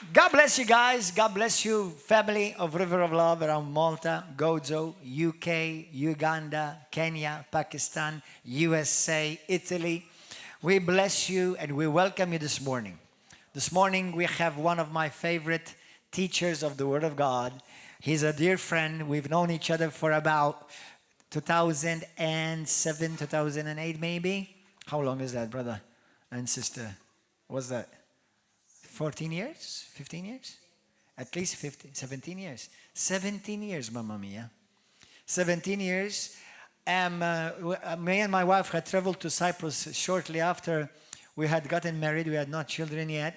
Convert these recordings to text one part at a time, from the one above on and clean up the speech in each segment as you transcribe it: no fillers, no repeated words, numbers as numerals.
God bless you guys. God bless you, family of River of Love around Malta, Gozo, UK, Uganda, Kenya, Pakistan, USA, Italy. We bless you and we welcome you this morning. This morning we have one of my favorite teachers of the Word of God. He's a dear friend. We've known each other for about 2007, 2008 maybe. How long is that, brother and sister? What's that? 14 years? 15 years? At least 15, 17 years. 17 years, Mamma Mia. 17 years. Me and my wife had traveled to Cyprus shortly after we had gotten married. We had not children yet.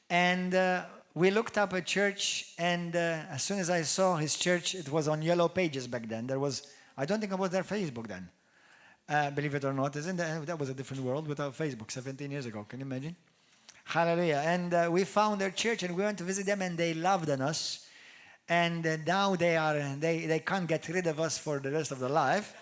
And we looked up a church, and as soon as I saw his church, it was on Yellow Pages back then. I don't think it was there Facebook then. Believe it or not, that was a different world without Facebook 17 years ago. Can you imagine? Hallelujah. And we found their church and we went to visit them and they loved on us. And now they can't get rid of us for the rest of their life.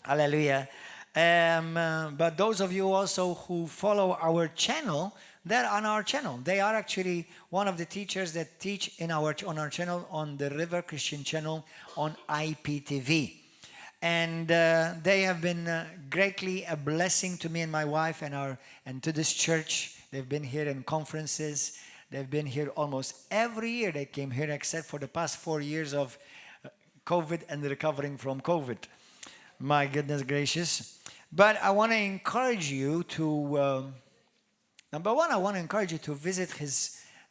Hallelujah. But those of you also who follow our channel, they're on our channel. They are actually one of the teachers that teach on our channel, on the River Christian channel on IPTV. And they have been greatly a blessing to me and my wife and to this church. They've been here in conferences. They've been here almost every year. They came here except for the past 4 years of COVID and recovering from COVID. My goodness gracious. But I want to encourage you to, number one, I want to encourage you to visit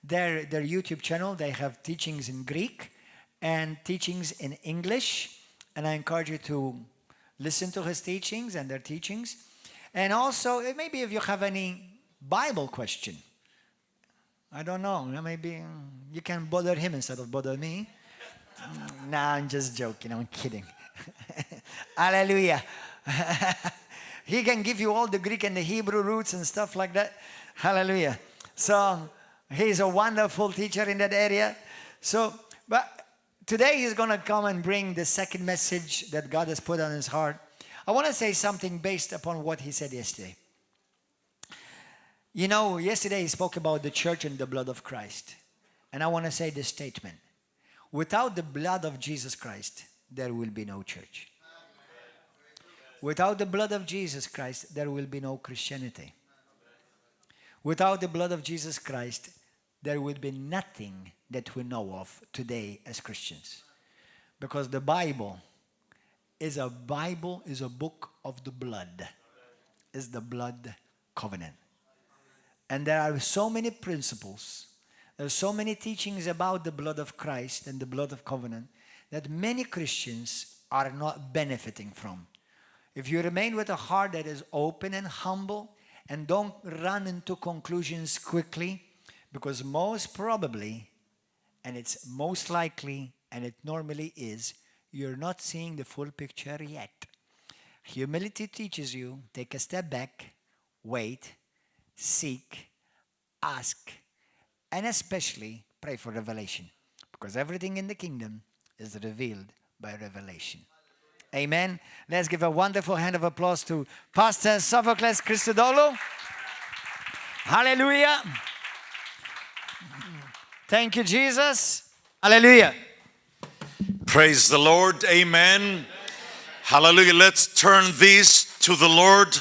their YouTube channel. They have teachings in Greek and teachings in English. And I encourage you to listen to his teachings and their teachings. And also, maybe if you have any Bible question, I don't know, maybe you can bother him instead of bother me. Nah, I'm just joking, I'm kidding. Hallelujah. He can give you all the Greek and the Hebrew roots and stuff like that. Hallelujah. So he's a wonderful teacher in that area. But today he's going to come and bring the second message that God has put on his heart. I want to say something based upon what he said yesterday. You know, yesterday he spoke about the church and the blood of Christ. And I want to say this statement. Without the blood of Jesus Christ, there will be no church. Without the blood of Jesus Christ, there will be no Christianity. Without the blood of Jesus Christ, there will be nothing that we know of today as Christians. Because the Bible is a book of the blood. It's the blood covenant. And there are so many principles, there are so many teachings about the blood of Christ and the blood of covenant that many Christians are not benefiting from. If you remain with a heart that is open and humble and don't run into conclusions quickly, because most probably, and it's most likely, and it normally is, you're not seeing the full picture yet. Humility teaches you, take a step back, wait, seek, ask, and especially pray for revelation. Because everything in the kingdom is revealed by revelation. Amen. Let's give a wonderful hand of applause to Pastor Sophocles Christodoulou. Hallelujah. Thank you, Jesus. Hallelujah. Praise the Lord. Amen. Hallelujah. Let's turn this to the Lord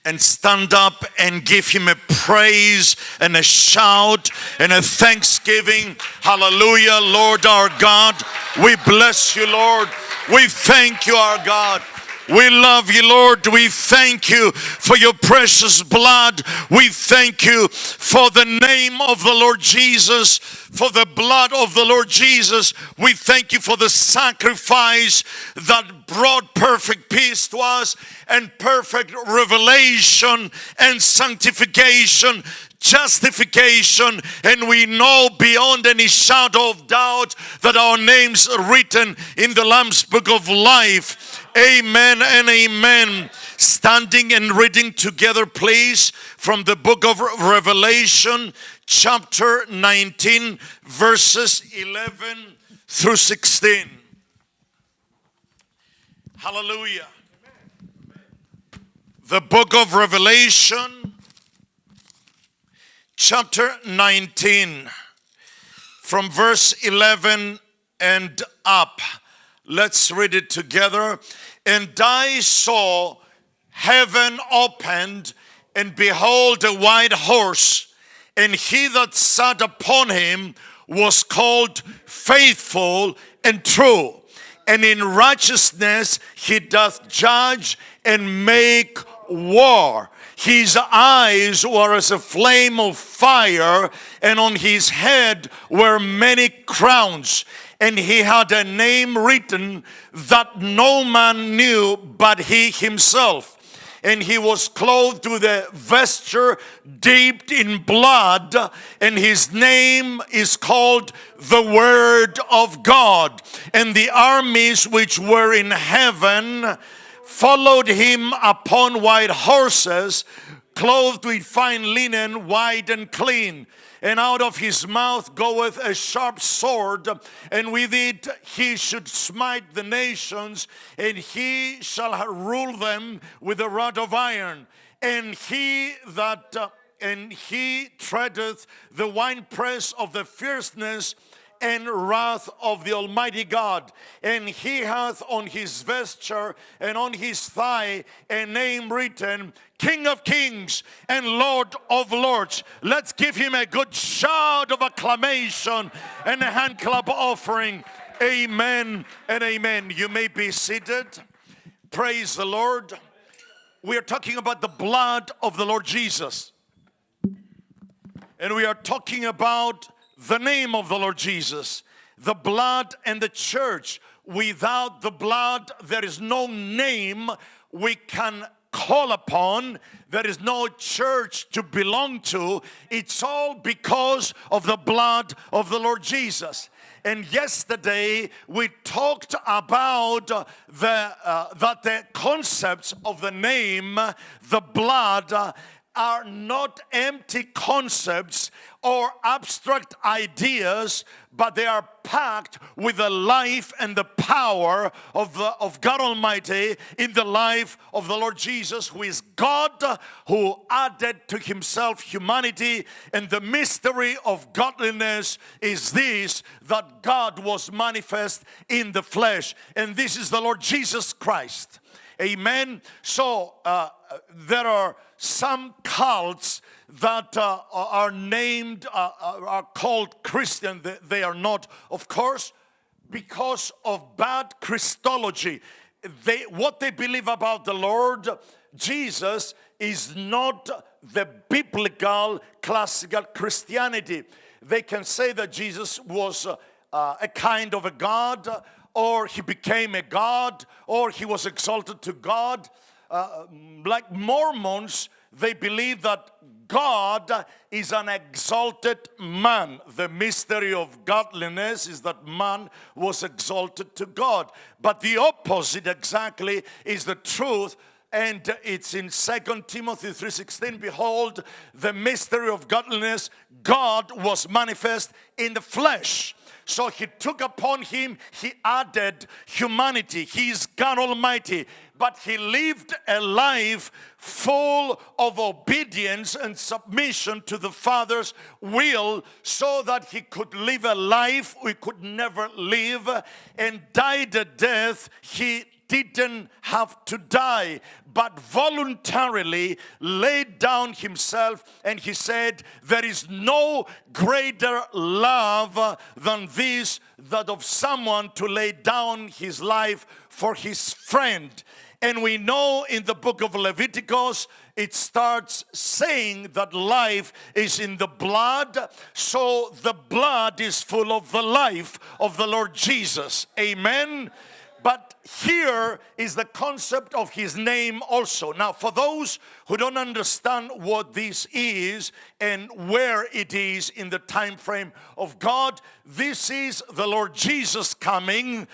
and stand up and give him a praise and a shout and a thanksgiving. Hallelujah, Lord our God. We bless you, Lord. We thank you, our God. We love you, Lord. We thank you for your precious blood. We thank you for the name of the Lord Jesus, for the blood of the Lord Jesus. We thank you for the sacrifice that brought perfect peace to us and perfect revelation and sanctification, justification, and we know beyond any shadow of doubt that our names are written in the Lamb's Book of Life. Amen and amen. Standing and reading together, please, from the book of Revelation, chapter 19, verses 11 through 16. Hallelujah. The book of Revelation, chapter 19. from verse 11 and up. Let's read it together. And I saw heaven opened, and behold, a white horse, and he that sat upon him was called Faithful and True, and in righteousness he doth judge and make war. His eyes were as a flame of fire, and on his head were many crowns. And he had a name written that no man knew but he himself. And he was clothed with a vesture dipped in blood, and his name is called the Word of God. And the armies which were in heaven followed him upon white horses, clothed with fine linen, white and clean. And out of his mouth goeth a sharp sword, and with it he should smite the nations, and he shall rule them with a rod of iron. And he treadeth the winepress of the fierceness and wrath of the Almighty God. And he hath on his vesture and on his thigh a name written, King of Kings and Lord of Lords. Let's give him a good shout of acclamation and a hand clap offering. Amen and amen. You may be seated. Praise the Lord. We are talking about the blood of the Lord Jesus. And we are talking about the name of the Lord Jesus, the blood and the church. Without the blood, there is no name we can call upon. There is no church to belong to. It's all because of the blood of the Lord Jesus. And yesterday we talked about that the concepts of the name, the blood, are not empty concepts or abstract ideas, but they are packed with the life and the power of God Almighty in the life of the Lord Jesus, who is God, who added to himself humanity. And the mystery of godliness is this, that God was manifest in the flesh. And this is the Lord Jesus Christ. Amen. So there are some cults that are named, are called Christian. They are not, of course, because of bad Christology. What they believe about the Lord Jesus is not the biblical classical Christianity. They can say that Jesus was a kind of a God, or he became a God, or he was exalted to God. Like Mormons, they believe that God is an exalted man. The mystery of godliness is that man was exalted to God. But the opposite exactly is the truth. And it's in 2 Timothy 3:16, behold, the mystery of godliness, God was manifest in the flesh. So he took upon him, he added humanity. He is God Almighty. But he lived a life full of obedience and submission to the Father's will, so that he could live a life we could never live, and died a death he didn't have to die, but voluntarily laid down himself. And he said, there is no greater love than this, that of someone to lay down his life for his friend. And we know in the book of Leviticus, it starts saying that life is in the blood. So the blood is full of the life of the Lord Jesus. Amen. But here is the concept of his name also. Now, for those who don't understand what this is and where it is in the time frame of God, this is the Lord Jesus coming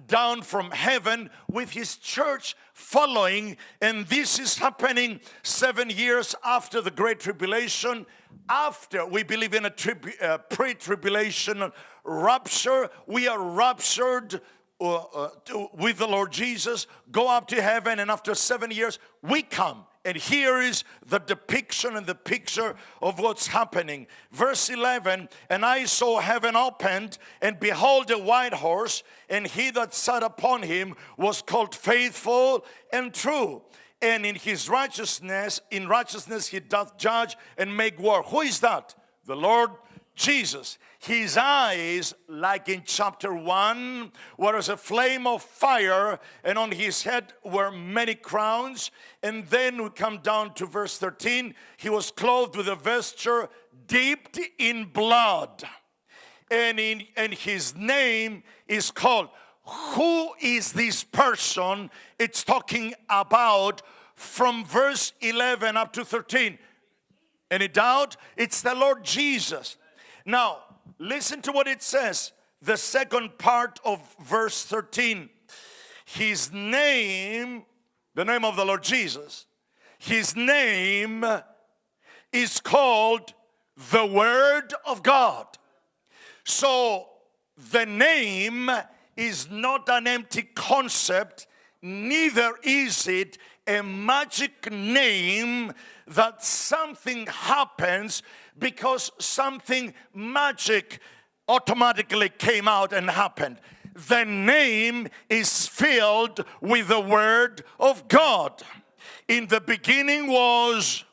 down from heaven with his church following. And this is happening 7 years after the Great Tribulation. After we believe in a pre-tribulation rapture, we are raptured with the Lord Jesus, go up to heaven, and after 7 years we come And here is the depiction and the picture of what's happening. Verse 11, and I saw heaven opened, and behold a white horse, and he that sat upon him was called Faithful and True. And in righteousness he doth judge and make war. Who is that? The Lord Jesus. His eyes, like in chapter 1, were as a flame of fire, and on his head were many crowns. And then we come down to verse 13. He was clothed with a vesture dipped in blood. And his name is called. Who is this person it's talking about from verse 11 up to 13? Any doubt? It's the Lord Jesus. Now, listen to what it says. The second part of verse 13. His name, the name of the Lord Jesus, his name is called the Word of God. So, the name is not an empty concept, neither is it a magic name that something happens because something magic automatically came out and happened. The name is filled with the Word of God. In the beginning was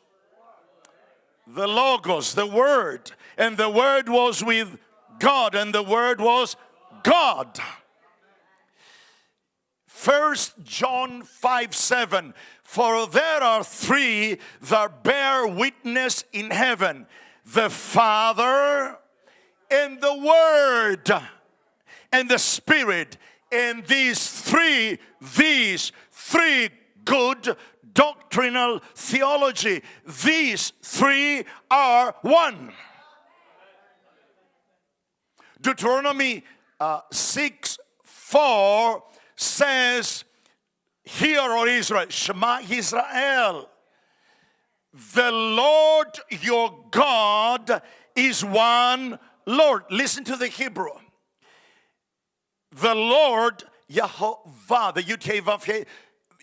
the Logos, the Word, and the Word was with God, and the Word was God. 1 John 5:7, for there are three that bear witness in heaven, the Father and the Word and the Spirit. And these three good doctrinal theology, these three are one. Deuteronomy 6:4 says, hear, O Israel, Shema Israel, the Lord your God is one Lord. Listen to the Hebrew. The Lord, Yehovah, the Yud-Heh-Vav-Heh,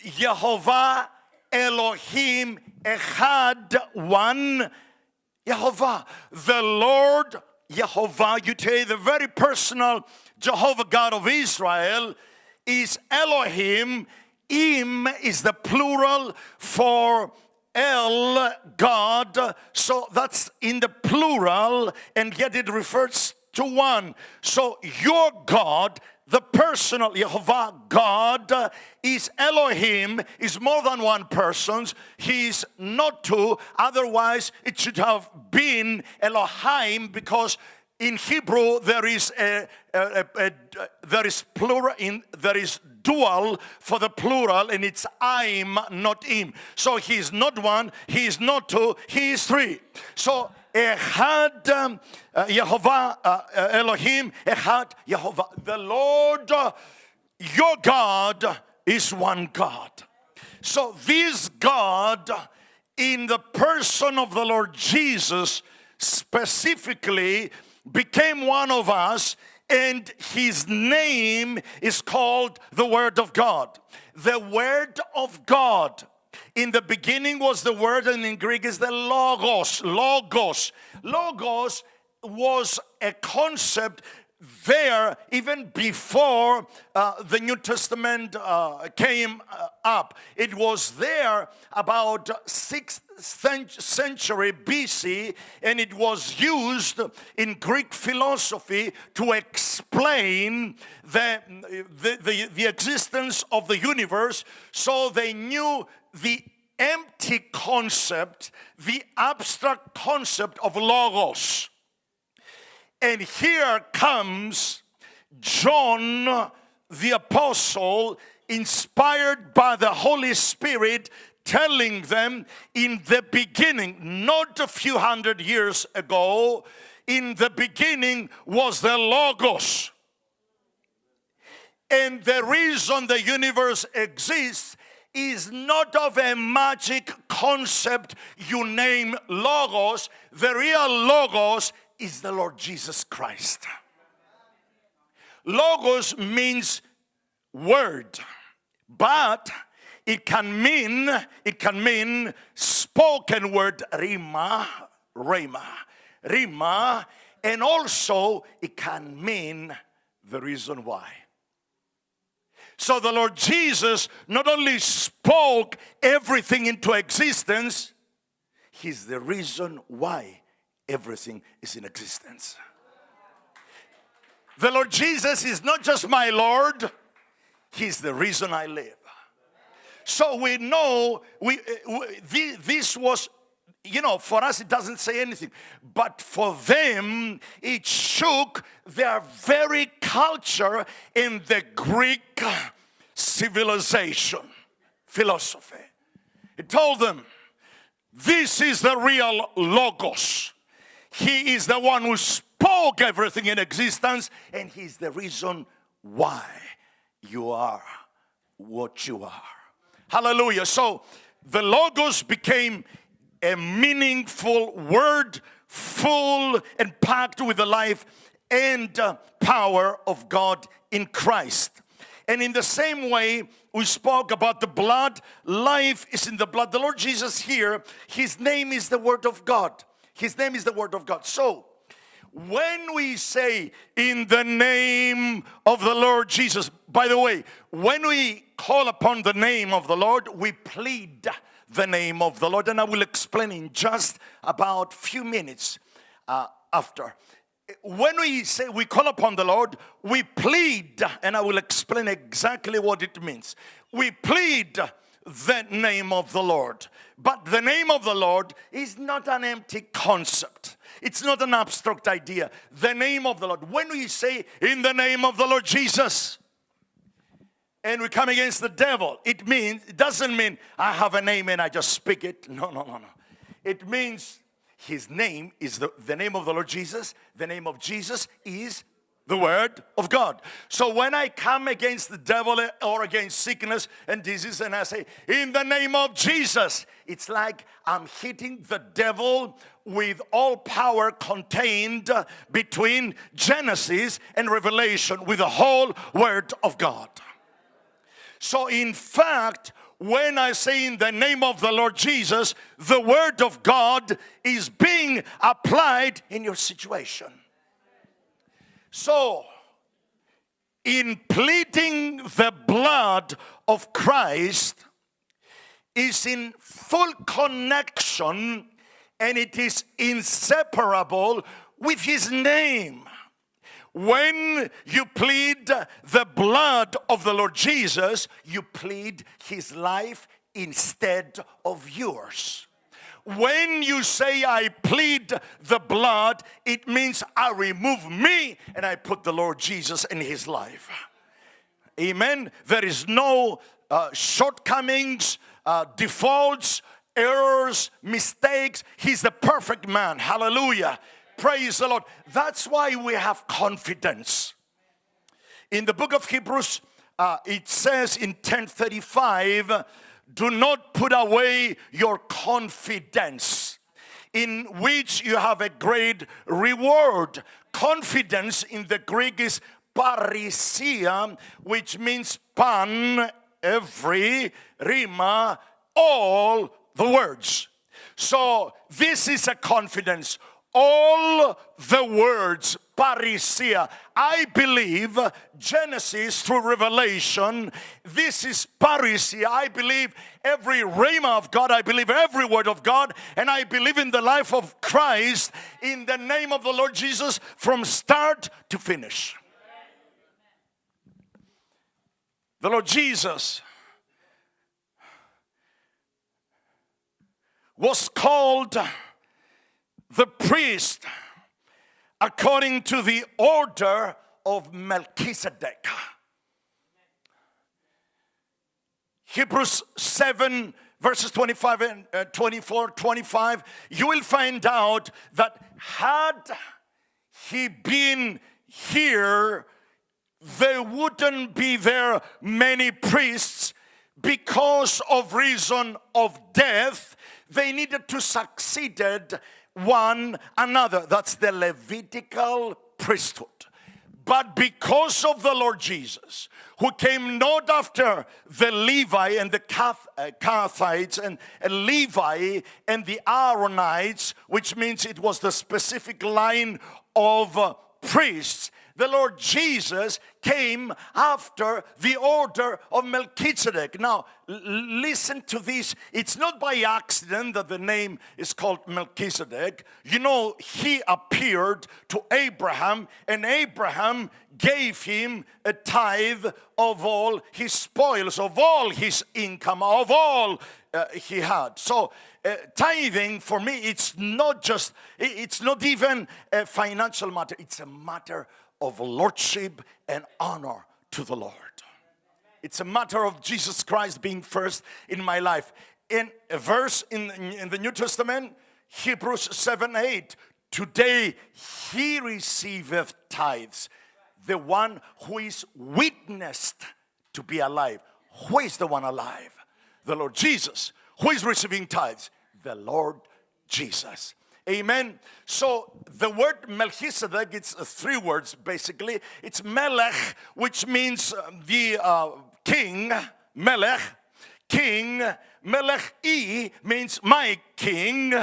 Yehovah Elohim Echad, one Yehovah. The Lord Yehovah, Yud-Heh, the very personal Jehovah God of Israel, is Elohim. Im is the plural for El, God. So that's in the plural, and yet it refers to one. So your God, the personal Yehovah God, is Elohim, is more than one person. He's not two. Otherwise, it should have been Elohim, because in Hebrew there is plural, there is dual for the plural, and it's Im, not Im. So he is not one, he is not two, he is three. So Echad Yehovah Elohim, Echad Yehovah. The Lord your God is one God. So this God, in the person of the Lord Jesus, specifically became one of us, and his name is called the Word of God. The Word of God. In the beginning was the Word, and in Greek is the Logos. Logos. Logos was a concept there even before the New Testament came up. It was there about 6th century BC, and it was used in Greek philosophy to explain the existence of the universe. So they knew the empty concept, the abstract concept of Logos. And here comes John the Apostle, inspired by the Holy Spirit, telling them in the beginning, not a few hundred years ago, in the beginning was the Logos. And the reason the universe exists is not of a magic concept you name Logos. The real Logos is the Lord Jesus Christ. Logos means word, but it can mean spoken word, rima, and also it can mean the reason why. So the Lord Jesus not only spoke everything into existence, He's the reason why everything is in existence. The Lord Jesus is not just my Lord, He's the reason I live. So we know this was, for us it doesn't say anything. But for them, it shook their very culture in the Greek civilization, philosophy. It told them, this is the real Logos. He is the one who spoke everything in existence, and He's the reason why you are what you are. Hallelujah. So the Logos became a meaningful word, full and packed with the life and power of God in Christ. And in the same way, we spoke about the blood. Life is in the blood. The Lord Jesus here, His name is the Word of God. His name is the Word of God. So, when we say, in the name of the Lord Jesus, by the way, when we call upon the name of the Lord, we plead the name of the Lord. And I will explain in just about few minutes after. When we say we call upon the Lord, we plead, and I will explain exactly what it means. We plead the name of the Lord. But the name of the Lord is not an empty concept. It's not an abstract idea. The name of the Lord. When we say, in the name of the Lord Jesus, and we come against the devil, it doesn't mean I have a name and I just speak it. No. It means His name is the name of the Lord Jesus. The name of Jesus is the Word of God. So when I come against the devil or against sickness and disease and I say, in the name of Jesus, it's like I'm hitting the devil with all power contained between Genesis and Revelation with the whole Word of God. So in fact, when I say in the name of the Lord Jesus, the Word of God is being applied in your situation. So, in pleading the blood of Christ is in full connection and it is inseparable with His name. When you plead the blood of the Lord Jesus, you plead His life instead of yours. When you say I plead the blood, it means I remove me and I put the Lord Jesus in His life. Amen. There is no shortcomings, defaults, errors, mistakes. He's the perfect man. Hallelujah. Praise the Lord. That's why we have confidence. In the book of Hebrews, it says in 10:35, do not put away your confidence, in which you have a great reward. Confidence in the Greek is parisia, which means pan, every, rima, all the words. So this is a confidence. All the words, parisia. I believe Genesis through Revelation, this is parisia. I believe every rhema of God. I believe every word of God. And I believe in the life of Christ in the name of the Lord Jesus from start to finish. The Lord Jesus was called the priest according to the order of Melchizedek. Hebrews 7 verses 25 and 24, 25, you will find out that had he been here, there wouldn't be there many priests because of reason of death. They needed to succeed one another. That's the Levitical priesthood. But because of the Lord Jesus, who came not after the Levi and the Kohathites and Levi and the Aaronites, which means it was the specific line of priests, the Lord Jesus came after the order of Melchizedek. Now, listen to this. It's not by accident that the name is called Melchizedek. You know, he appeared to Abraham, and Abraham gave him a tithe of all his spoils, of all his income, of all he had. So, tithing for me, it's not even a financial matter. It's a matter of lordship and honor to the Lord. It's a matter of Jesus Christ being first in my life. In a verse in the New Testament, Hebrews 7:8, today he receiveth tithes, the one who is witnessed to be alive. Who is the one alive? The Lord Jesus. Who is receiving tithes? The Lord Jesus. Amen. So the word Melchizedek, it's three words basically. It's Melech, which means the king. Melech, king. Melech-i means my king.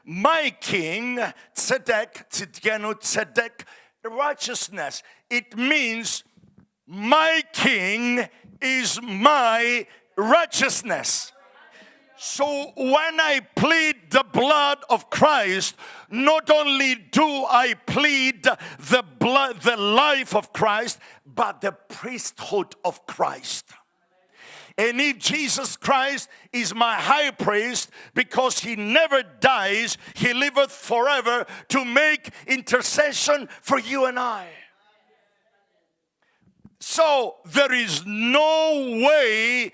My king. Tzedek, tzidkenu, tzedek, righteousness. It means my king is my righteousness. So when I plead the blood of Christ, not only do I plead the life of Christ, but the priesthood of Christ. And if Jesus Christ is my high priest, because he never dies, he liveth forever to make intercession for you and I. So there is no way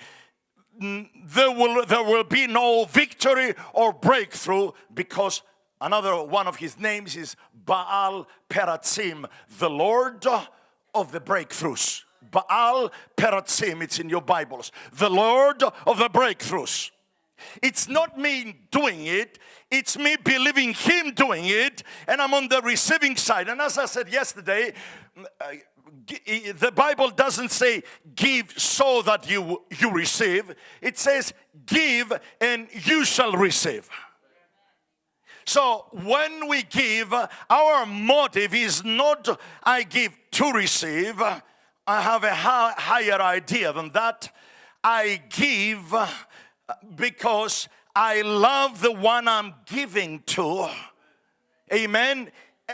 there will be no victory or breakthrough, because another one of his names is Baal Peratzim, the Lord of the breakthroughs. Baal Peratzim, it's in your Bibles. The Lord of the breakthroughs. It's not me doing it, it's me believing him doing it, and I'm on the receiving side. And as I said yesterday, the Bible doesn't say give so that you receive. It says give and you shall receive. So when we give, our motive is not I give to receive. I have a higher idea than that. I give because I love the one I'm giving to. Amen.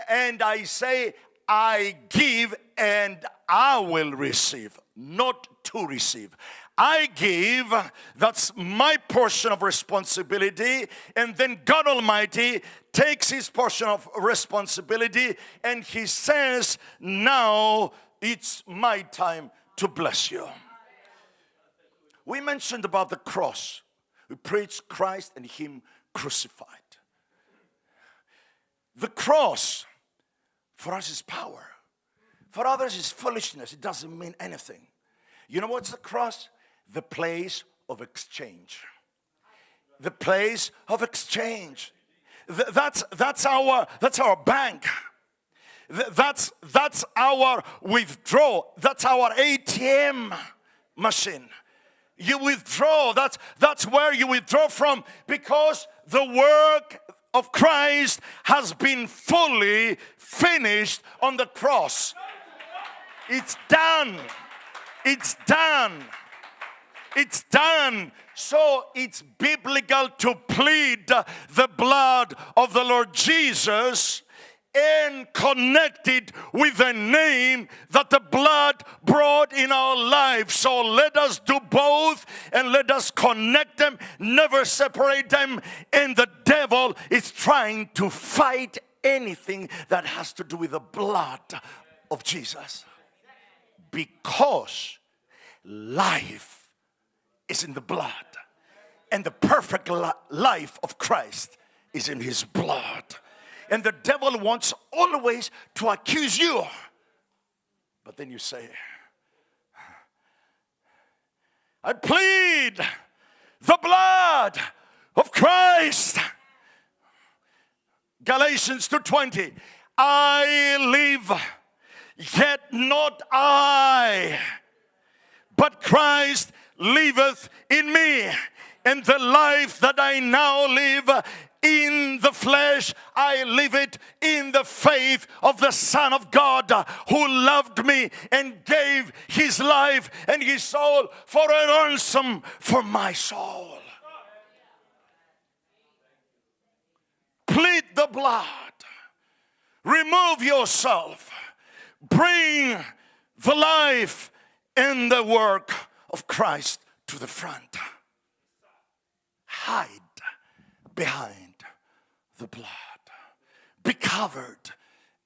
And I say I give and I will receive, not to receive. I give, that's my portion of responsibility, and then God Almighty takes his portion of responsibility and he says, now it's my time to bless you. We mentioned about the cross. We preached Christ and him crucified. The cross for us is power. For others is foolishness. It doesn't mean anything. You know what's the cross? The place of exchange. The place of exchange. That's our bank. That's our withdraw. That's our ATM machine. You withdraw. That's where you withdraw from, because the work of Christ has been fully finished on the cross. It's done. It's done. It's done. So it's biblical to plead the blood of the Lord Jesus and connect it with the name that the blood brought in our lives. So let us do both and let us connect them, never separate them. And the devil is trying to fight anything that has to do with the blood of Jesus. Because life is in the blood. And the perfect life of Christ is in his blood. And the devil wants always to accuse you. But then you say, I plead the blood of Christ. Galatians 2:20. I live, Yet not I, but Christ liveth in me. And the life that I now live in the flesh, I live it in the faith of the Son of God, who loved me and gave his life and his soul for a ransom for my soul. Plead the blood. Remove yourself. Bring the life and the work of Christ to the front. Hide behind the blood. Be covered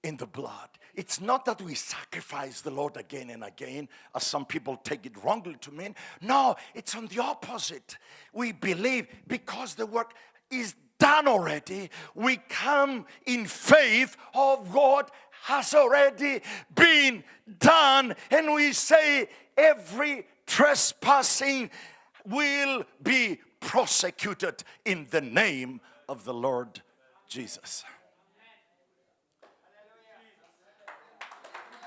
in the blood. It's not that we sacrifice the Lord again and again, as some people take it wrongly to mean. No, it's on the opposite. We believe because the work is done already, we come in faith of what has already been done, and we say every trespassing will be prosecuted in the name of the Lord Jesus.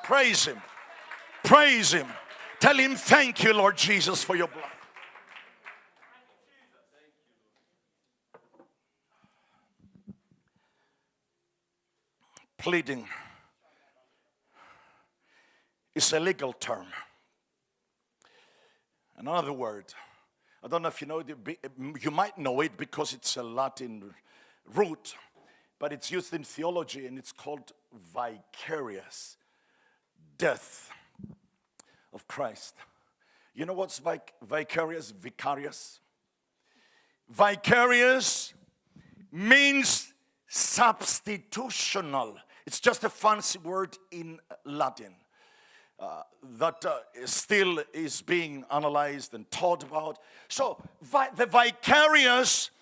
Praise him. Praise him. Tell him, thank you, Lord Jesus, for your blood. Pleading is a legal term. Another word, I don't know if you know it, you might know it because it's a Latin root, but it's used in theology and it's called vicarious death of Christ. You know what's vicarious? Vicarious? Vicarious means substitutional. It's just a fancy word in Latin that still is being analyzed and taught about. So the vicarious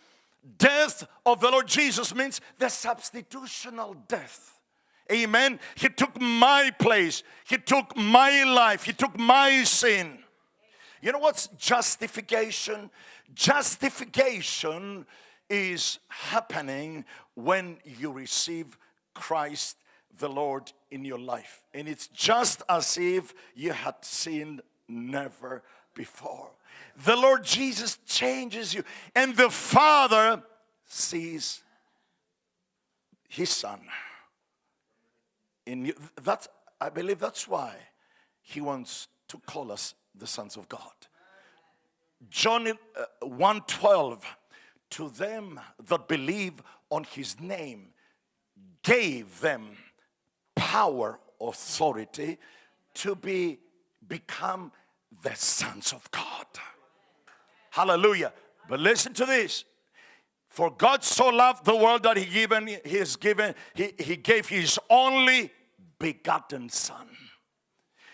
death of the Lord Jesus means the substitutional death. Amen. He took my place. He took my life. He took my sin. You know what's justification? Justification is happening when you receive Christ the Lord in your life. And it's just as if you had sinned never before. The Lord Jesus changes you, and the Father sees his Son in you. I believe that's why he wants to call us the sons of God. John 1:12, to them that believe on his name, gave them power, authority to become the sons of God. Hallelujah. But listen to this. For God so loved the world that he gave his only begotten Son.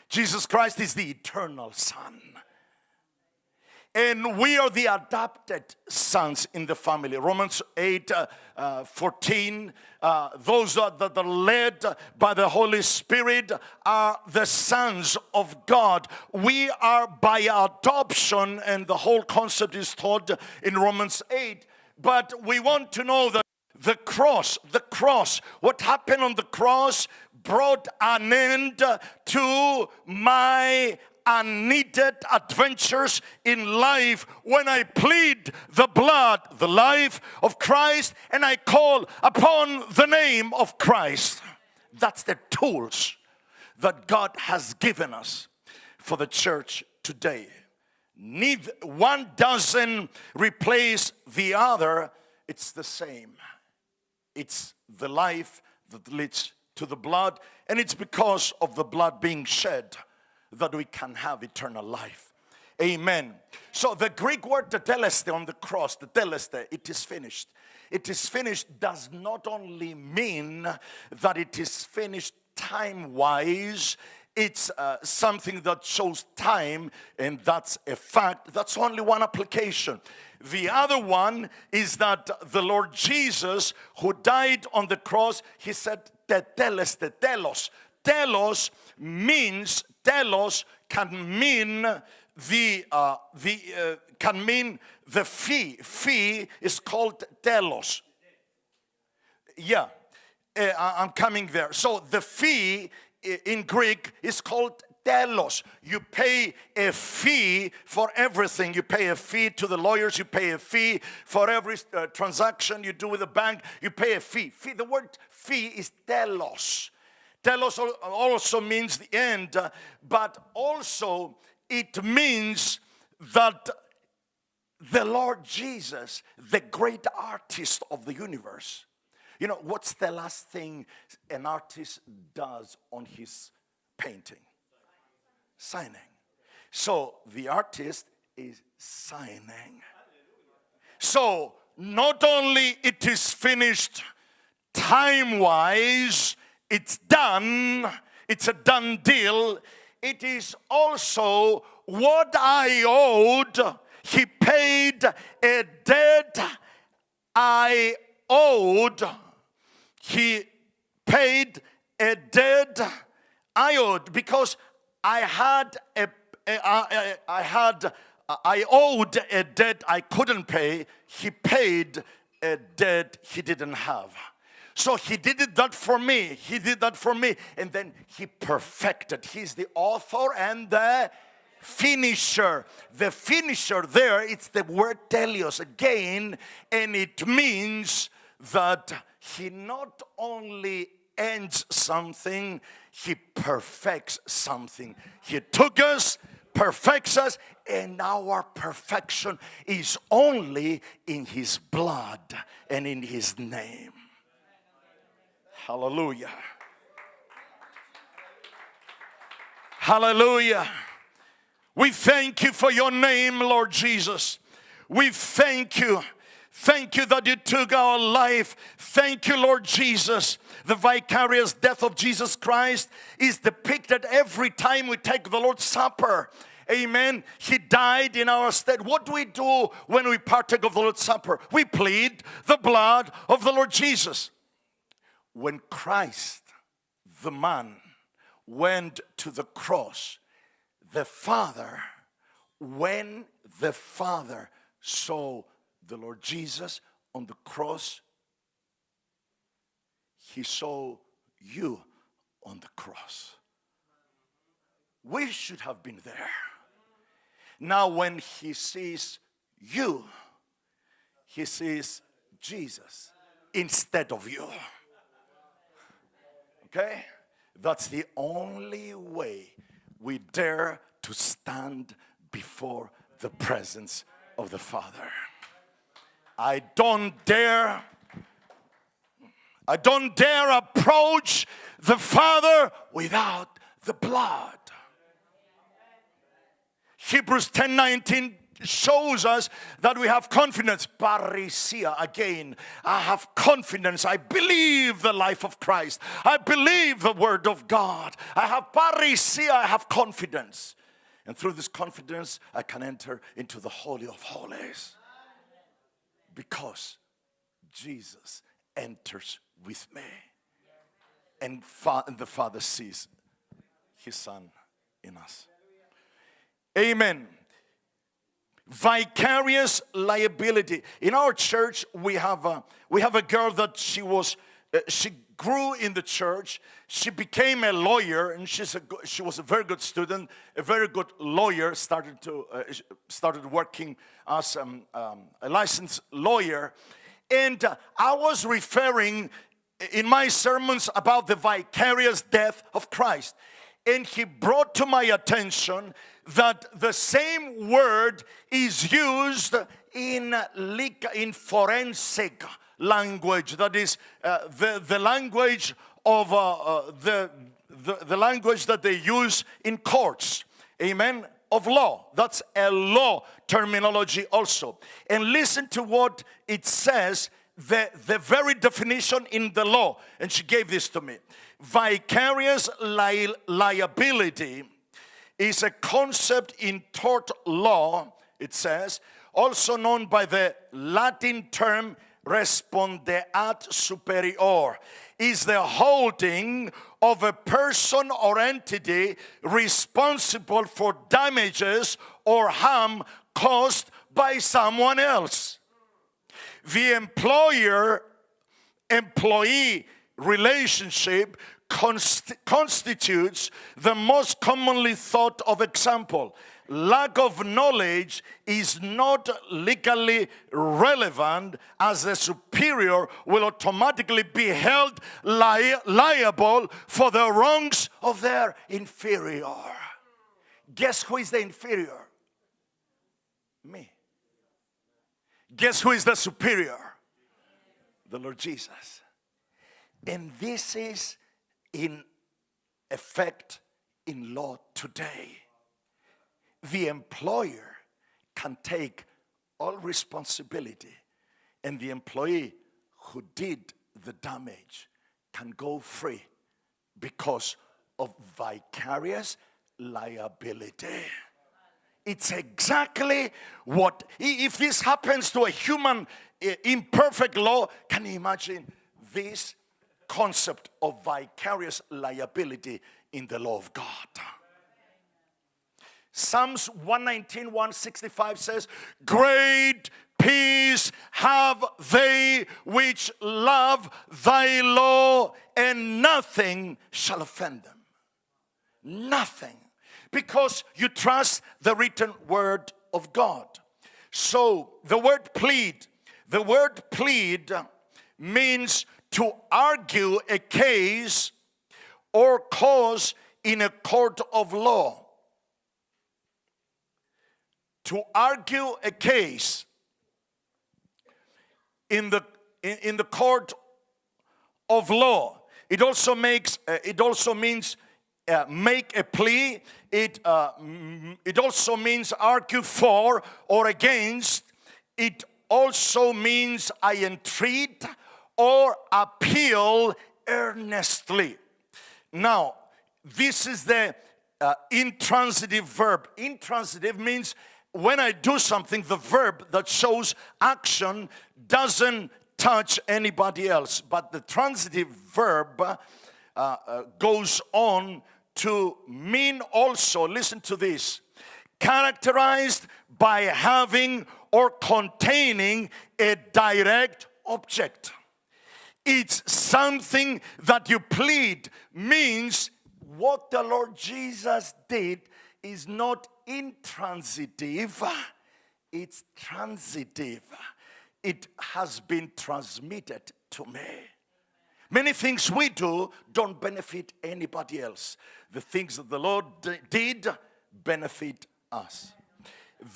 Jesus Christ is the eternal Son. And we are the adopted sons in the family. Romans 8:14. Those that are led by the Holy Spirit are the sons of God. We are by adoption, and the whole concept is taught in Romans 8. But we want to know that the cross, what happened on the cross brought an end to my unneeded adventures in life when I plead the blood, the life of Christ, and I call upon the name of Christ. That's the tools that God has given us for the church today. Neither one doesn't replace the other. It's the same. It's the life that leads to the blood, and it's because of the blood being shed that we can have eternal life. Amen. So the Greek word teteleste on the cross, teteleste, it is finished. It is finished does not only mean that it is finished time-wise. It's something that shows time, and that's a fact. That's only one application. The other one is that the Lord Jesus, who died on the cross, he said, teteleste, telos. Telos can mean the fee. Fee is called telos. Yeah, I'm coming there. So the fee in Greek is called telos. You pay a fee for everything. You pay a fee to the lawyers. You pay a fee for every transaction you do with the bank. You pay a fee. The word fee is telos. Telos also means the end, but also it means that the Lord Jesus, the great artist of the universe, you know, what's the last thing an artist does on his painting? Signing. So the artist is signing. So not only it is finished time-wise, it's done, it's a done deal, it is also what I owed. He paid a debt I owed. He paid a debt I owed because I owed a debt I couldn't pay. He paid a debt he didn't have. So he did that for me. He did that for me. And then he perfected. He's the author and the finisher. The finisher there, it's the word telios again. And it means that he not only ends something, he perfects something. He took us, perfects us, and our perfection is only in his blood and in his name. Hallelujah. Hallelujah. We thank you for your name, Lord Jesus. We thank you. Thank you that you took our life. Thank you, Lord Jesus. The vicarious death of Jesus Christ is depicted every time we take the Lord's Supper. Amen. He died in our stead. What do we do when we partake of the Lord's Supper? We plead the blood of the Lord Jesus. When Christ, the man, went to the cross, when the Father saw the Lord Jesus on the cross, he saw you on the cross. We should have been there. Now when he sees you, he sees Jesus instead of you. Okay? That's the only way we dare to stand before the presence of the Father. I don't dare approach the Father without the blood. Hebrews 10:19 shows us that we have confidence. Parisia, again, I have confidence. I believe the life of Christ. I believe the word of God. I have parisia, I have confidence. And through this confidence, I can enter into the Holy of Holies. Because Jesus enters with me. And the Father sees his Son in us. Amen. Vicarious liability. In our church, we have a girl that she grew in the church. She became a lawyer, and she was a very good student, a very good lawyer. Started working as a licensed lawyer, and I was referring in my sermons about the vicarious death of Christ. And he brought to my attention that the same word is used in forensic language. That is the language of the language that they use in courts. Amen. Of law. That's a law terminology also. And listen to what it says, the very definition in the law. And she gave this to me. Vicarious liability is a concept in tort law, it says, also known by the Latin term respondeat superior, is the holding of a person or entity responsible for damages or harm caused by someone else. The employer-employee relationship constitutes the most commonly thought of example. Lack of knowledge is not legally relevant, as the superior will automatically be held liable for the wrongs of their inferior. Guess who is the inferior? Me. Guess who is the superior? The Lord Jesus. And this is in effect in law today. The employer can take all responsibility, and the employee who did the damage can go free because of vicarious liability. It's exactly what, if this happens to a human imperfect law, can you imagine this concept of vicarious liability in the law of God? Psalms 119, 165 says, great peace have they which love thy law, and nothing shall offend them. Nothing. Because you trust the written word of God. So the word plead means to argue a case or cause in a court of law. To argue a case in the court of law. It also means make a plea. It also means argue for or against. It also means I entreat or appeal earnestly. Now, this is the intransitive verb. Intransitive means when I do something, the verb that shows action doesn't touch anybody else. But the transitive verb goes on to mean also, listen to this, characterized by having or containing a direct object. It's something that you plead, means what the Lord Jesus did is not intransitive, it's transitive. It has been transmitted to me. Many things we do don't benefit anybody else. The things that the Lord did benefit us.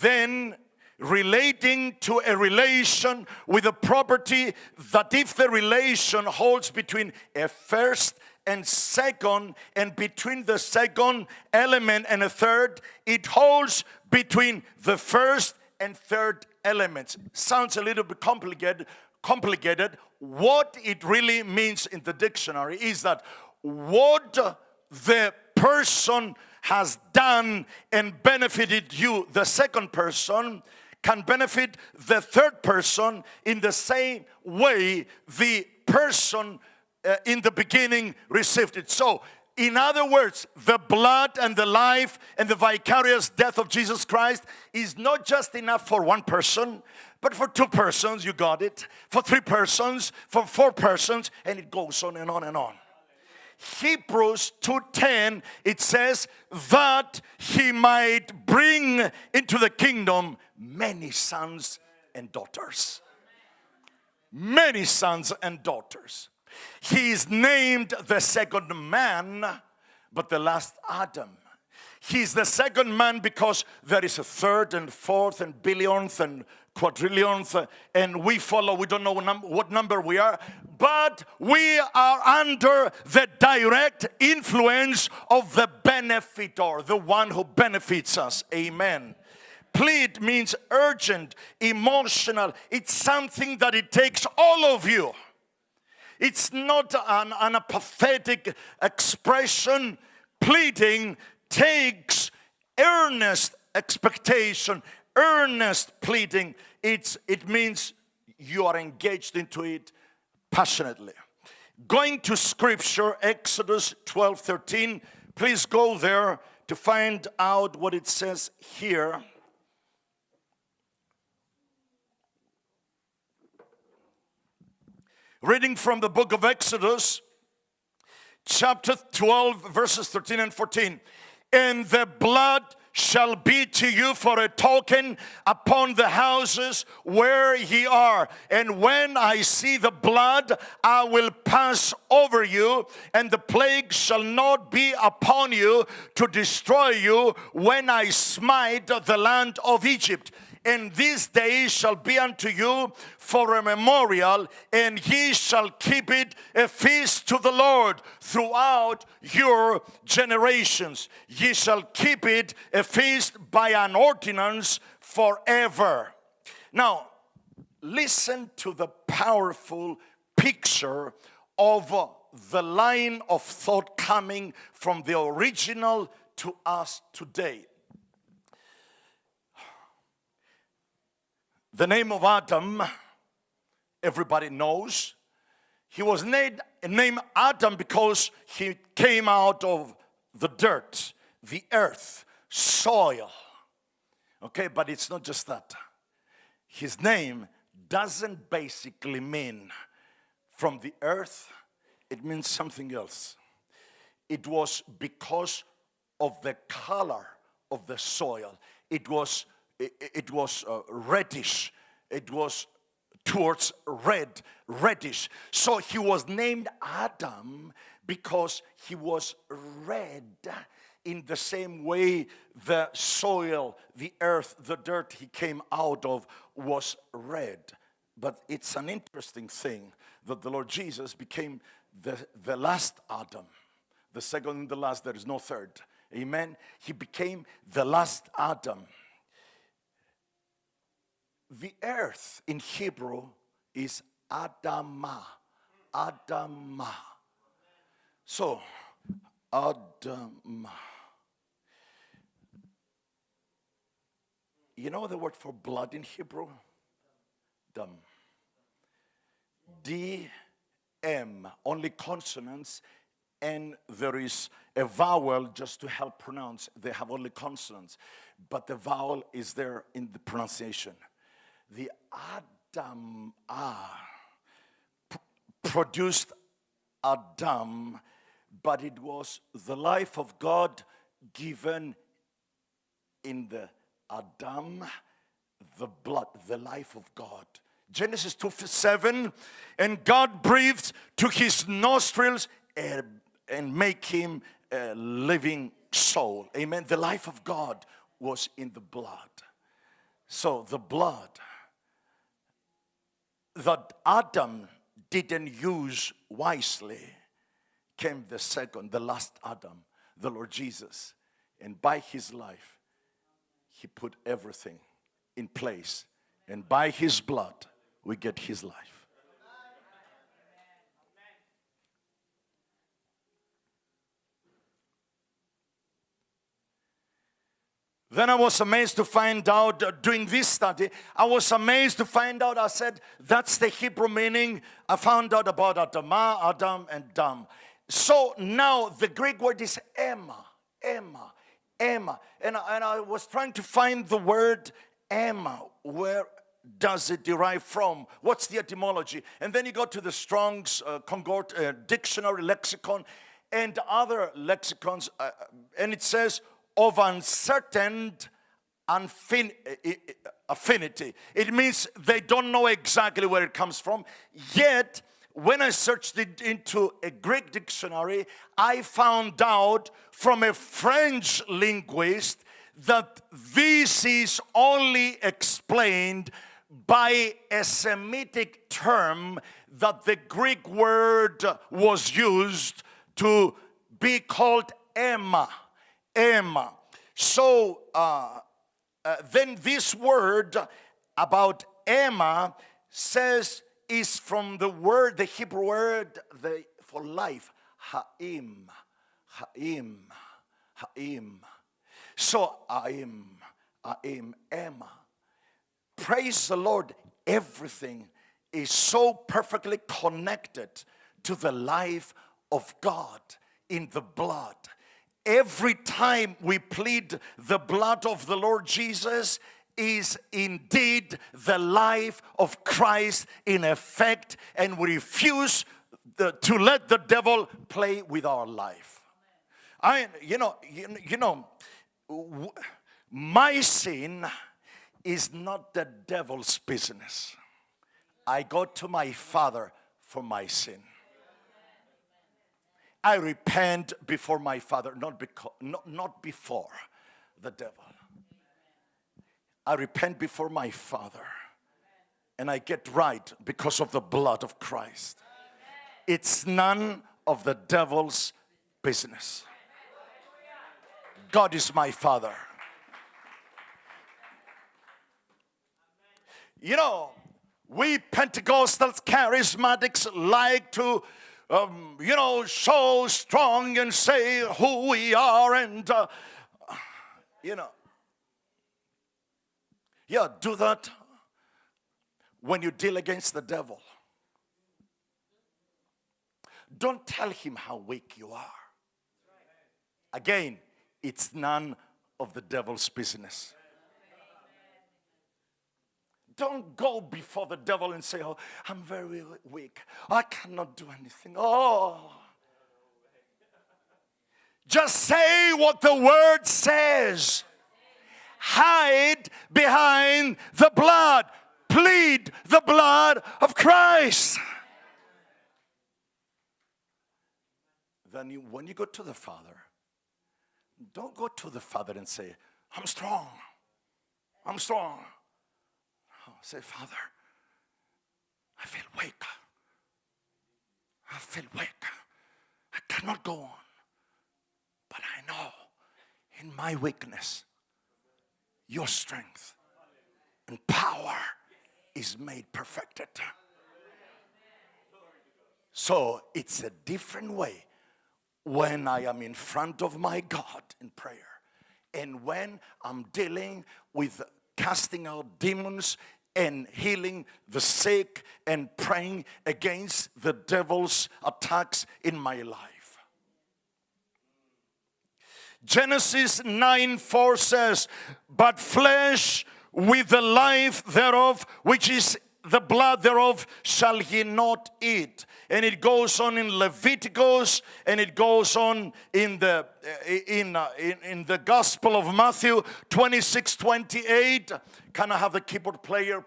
Then, relating to a relation with a property, that if the relation holds between a first and second, and between the second element and a third, it holds between the first and third elements. Sounds a little bit complicated. What it really means in the dictionary is that what the person has done and benefited you, the second person, can benefit the third person in the same way the person in the beginning received it. So, in other words, the blood and the life and the vicarious death of Jesus Christ is not just enough for one person, but for two persons, you got it, for three persons, for four persons, and it goes on and on and on. Hebrews 2:10, it says that he might bring into the kingdom many sons and daughters. Many sons and daughters. He is named the second man, but the last Adam. He's the second man because there is a third and fourth and billionth and quadrillionth, and we follow, we don't know what number we are, but we are under the direct influence of the benefactor, the one who benefits us. Amen. Plead means urgent, emotional. It's something that it takes all of you. It's not an apathetic expression. Pleading takes earnest expectation, earnest pleading. It means you are engaged into it passionately. Going to scripture, Exodus 12:13. Please go there to find out what it says here. Reading from the book of Exodus, chapter 12, verses 13 and 14. And the blood shall be to you for a token upon the houses where ye are. And when I see the blood, I will pass over you, and the plague shall not be upon you to destroy you when I smite the land of Egypt. And these days shall be unto you for a memorial, and ye shall keep it a feast to the Lord throughout your generations. Ye shall keep it a feast by an ordinance forever. Now, listen to the powerful picture of the line of thought coming from the original to us today. The name of Adam, everybody knows. He was named Adam because he came out of the dirt, the earth, soil. Okay, but it's not just that. His name doesn't basically mean from the earth, it means something else. It was because of the color of the soil. It was reddish. It was towards reddish. So he was named Adam because he was red in the same way the soil, the earth, the dirt he came out of was red. But it's an interesting thing that the Lord Jesus became the last Adam. The second and the last, there is no third. Amen. He became the last Adam. The earth in Hebrew is Adamah. Adamah. So, Adamah. You know the word for blood in Hebrew? Dam. D-M. Only consonants, and there is a vowel just to help pronounce. They have only consonants, but the vowel is there in the pronunciation. The Adamah produced Adam, but it was the life of God given in the Adam, the blood, the life of God. Genesis 2:7, and God breathed to his nostrils and make him a living soul. Amen. The life of God was in the blood. So the blood that Adam didn't use wisely came the second, the last Adam, the Lord Jesus. And by his life, he put everything in place. And by his blood, we get his life. Then I was amazed to find out, doing this study, I was amazed to find out, I said, that's the Hebrew meaning. I found out about Adamah, Adam, and Dam. So now the Greek word is Emma. And I was trying to find the word Emma. Where does it derive from? What's the etymology? And then you go to the Strong's Concord dictionary, lexicon, and other lexicons, and it says, of uncertain affinity. It means they don't know exactly where it comes from. Yet, when I searched it into a Greek dictionary, I found out from a French linguist that this is only explained by a Semitic term that the Greek word was used to be called Emma. So then this word about Emma says is from the word, the Hebrew word for life, Ha'im. So Ha'im, Emma. Praise the Lord, everything is so perfectly connected to the life of God in the blood. Every time we plead the blood of the Lord Jesus is indeed the life of Christ in effect, and we refuse to let the devil play with our life. My sin is not the devil's business. I go to my Father for my sin. I repent before my Father, not before the devil. I repent before my Father, and I get right because of the blood of Christ. It's none of the devil's business. God is my Father. You know, we Pentecostals, charismatics like to, show strong and say who we are and, Yeah, do that when you deal against the devil. Don't tell him how weak you are. Again, it's none of the devil's business. Don't go before the devil and say, oh, I'm very weak. I cannot do anything. Oh. Just say what the word says. Hide behind the blood. Plead the blood of Christ. Then when you go to the Father, don't go to the Father and say, I'm strong. I'm strong. Say, Father, I feel weak. I feel weak. I cannot go on. But I know in my weakness, your strength and power is made perfected. So it's a different way when I am in front of my God in prayer, and when I'm dealing with casting out demons and healing the sick and praying against the devil's attacks in my life. Genesis 9:4 says, but flesh with the life thereof, which is the blood thereof, shall he not eat. And it goes on in Leviticus, and it goes on in the Gospel of Matthew 26:28. Can I have the keyboard player,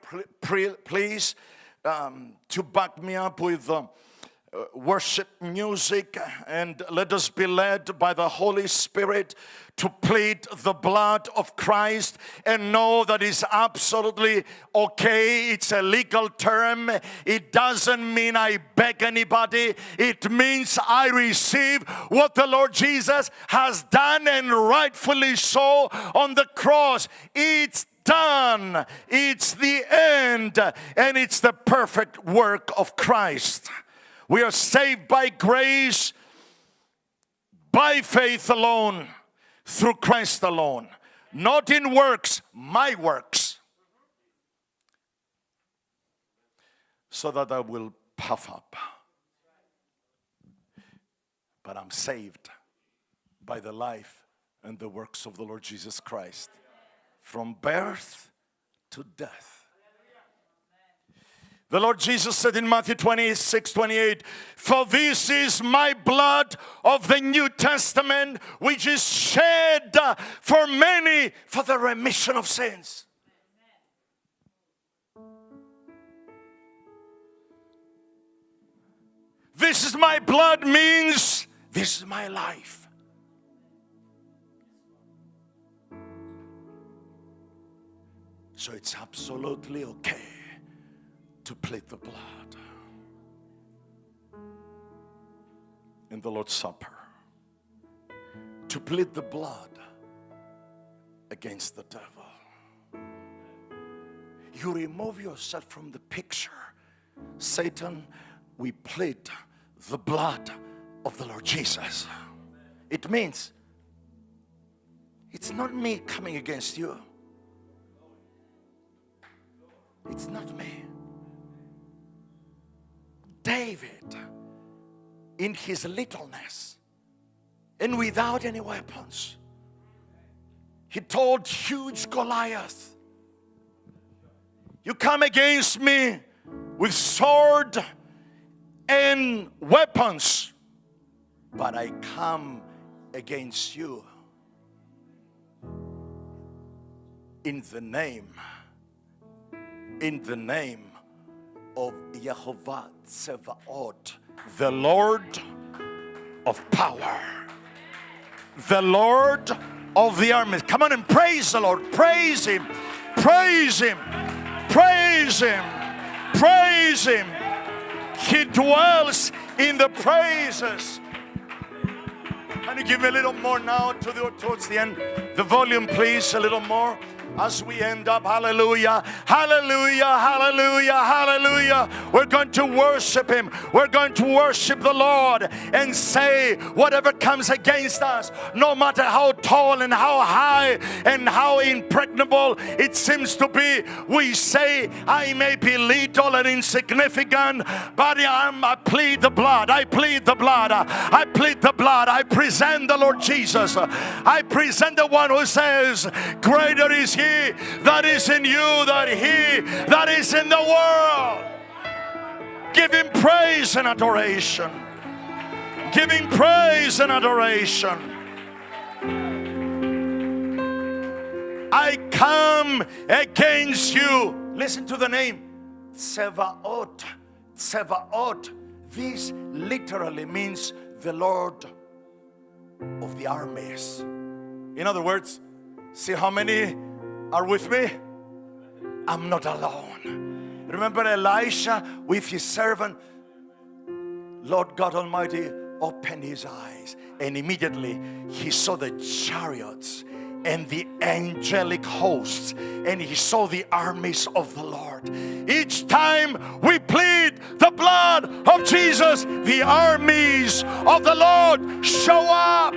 please, to back me up with worship music, and let us be led by the Holy Spirit to plead the blood of Christ and know that it's absolutely okay. It's a legal term. It doesn't mean I beg anybody. It means I receive what the Lord Jesus has done, and rightfully so, on the cross. It's done. It's the end, and it's the perfect work of Christ. We are saved by grace, by faith alone, through Christ alone. Not in works, my works, so that I will puff up. But I'm saved by the life and the works of the Lord Jesus Christ, from birth to death. The Lord Jesus said in Matthew 26:28, for this is my blood of the New Testament, which is shed for many for the remission of sins. This is my blood means this is my life. So it's absolutely okay to plead the blood in the Lord's Supper, to plead the blood against the devil. You remove yourself from the picture. Satan, we plead the blood of the Lord Jesus. It means it's not me coming against you. It's not me. David, in his littleness and without any weapons, he told huge Goliath, you come against me with sword and weapons, but I come against you in the name of Yehovah Tsevaot, the Lord of power, the Lord of the armies. Come on and praise the Lord. Praise Him. Praise Him. Praise Him. Praise Him. He dwells in the praises. Can you give me a little more now towards the end? The volume, please, a little more. As we end up, hallelujah, hallelujah, hallelujah, hallelujah. We're going to worship Him. We're going to worship the Lord and say whatever comes against us, no matter how tall and how high and how impregnable it seems to be, we say, I may be little and insignificant, but I plead the blood. I plead the blood. I plead the blood. I present the Lord Jesus. I present the one who says, greater is He that is in you than he that is in the world. Give Him praise and adoration. Give Him praise and adoration. I come against you. Listen to the name, Tsevaot. Tsevaot. This literally means the Lord of the armies. In other words, see how many are with me? I'm not alone. Remember Elisha with his servant? Lord God Almighty opened his eyes, and immediately he saw the chariots and the angelic hosts, and he saw the armies of the Lord. Each time we plead the blood of Jesus, the armies of the Lord show up.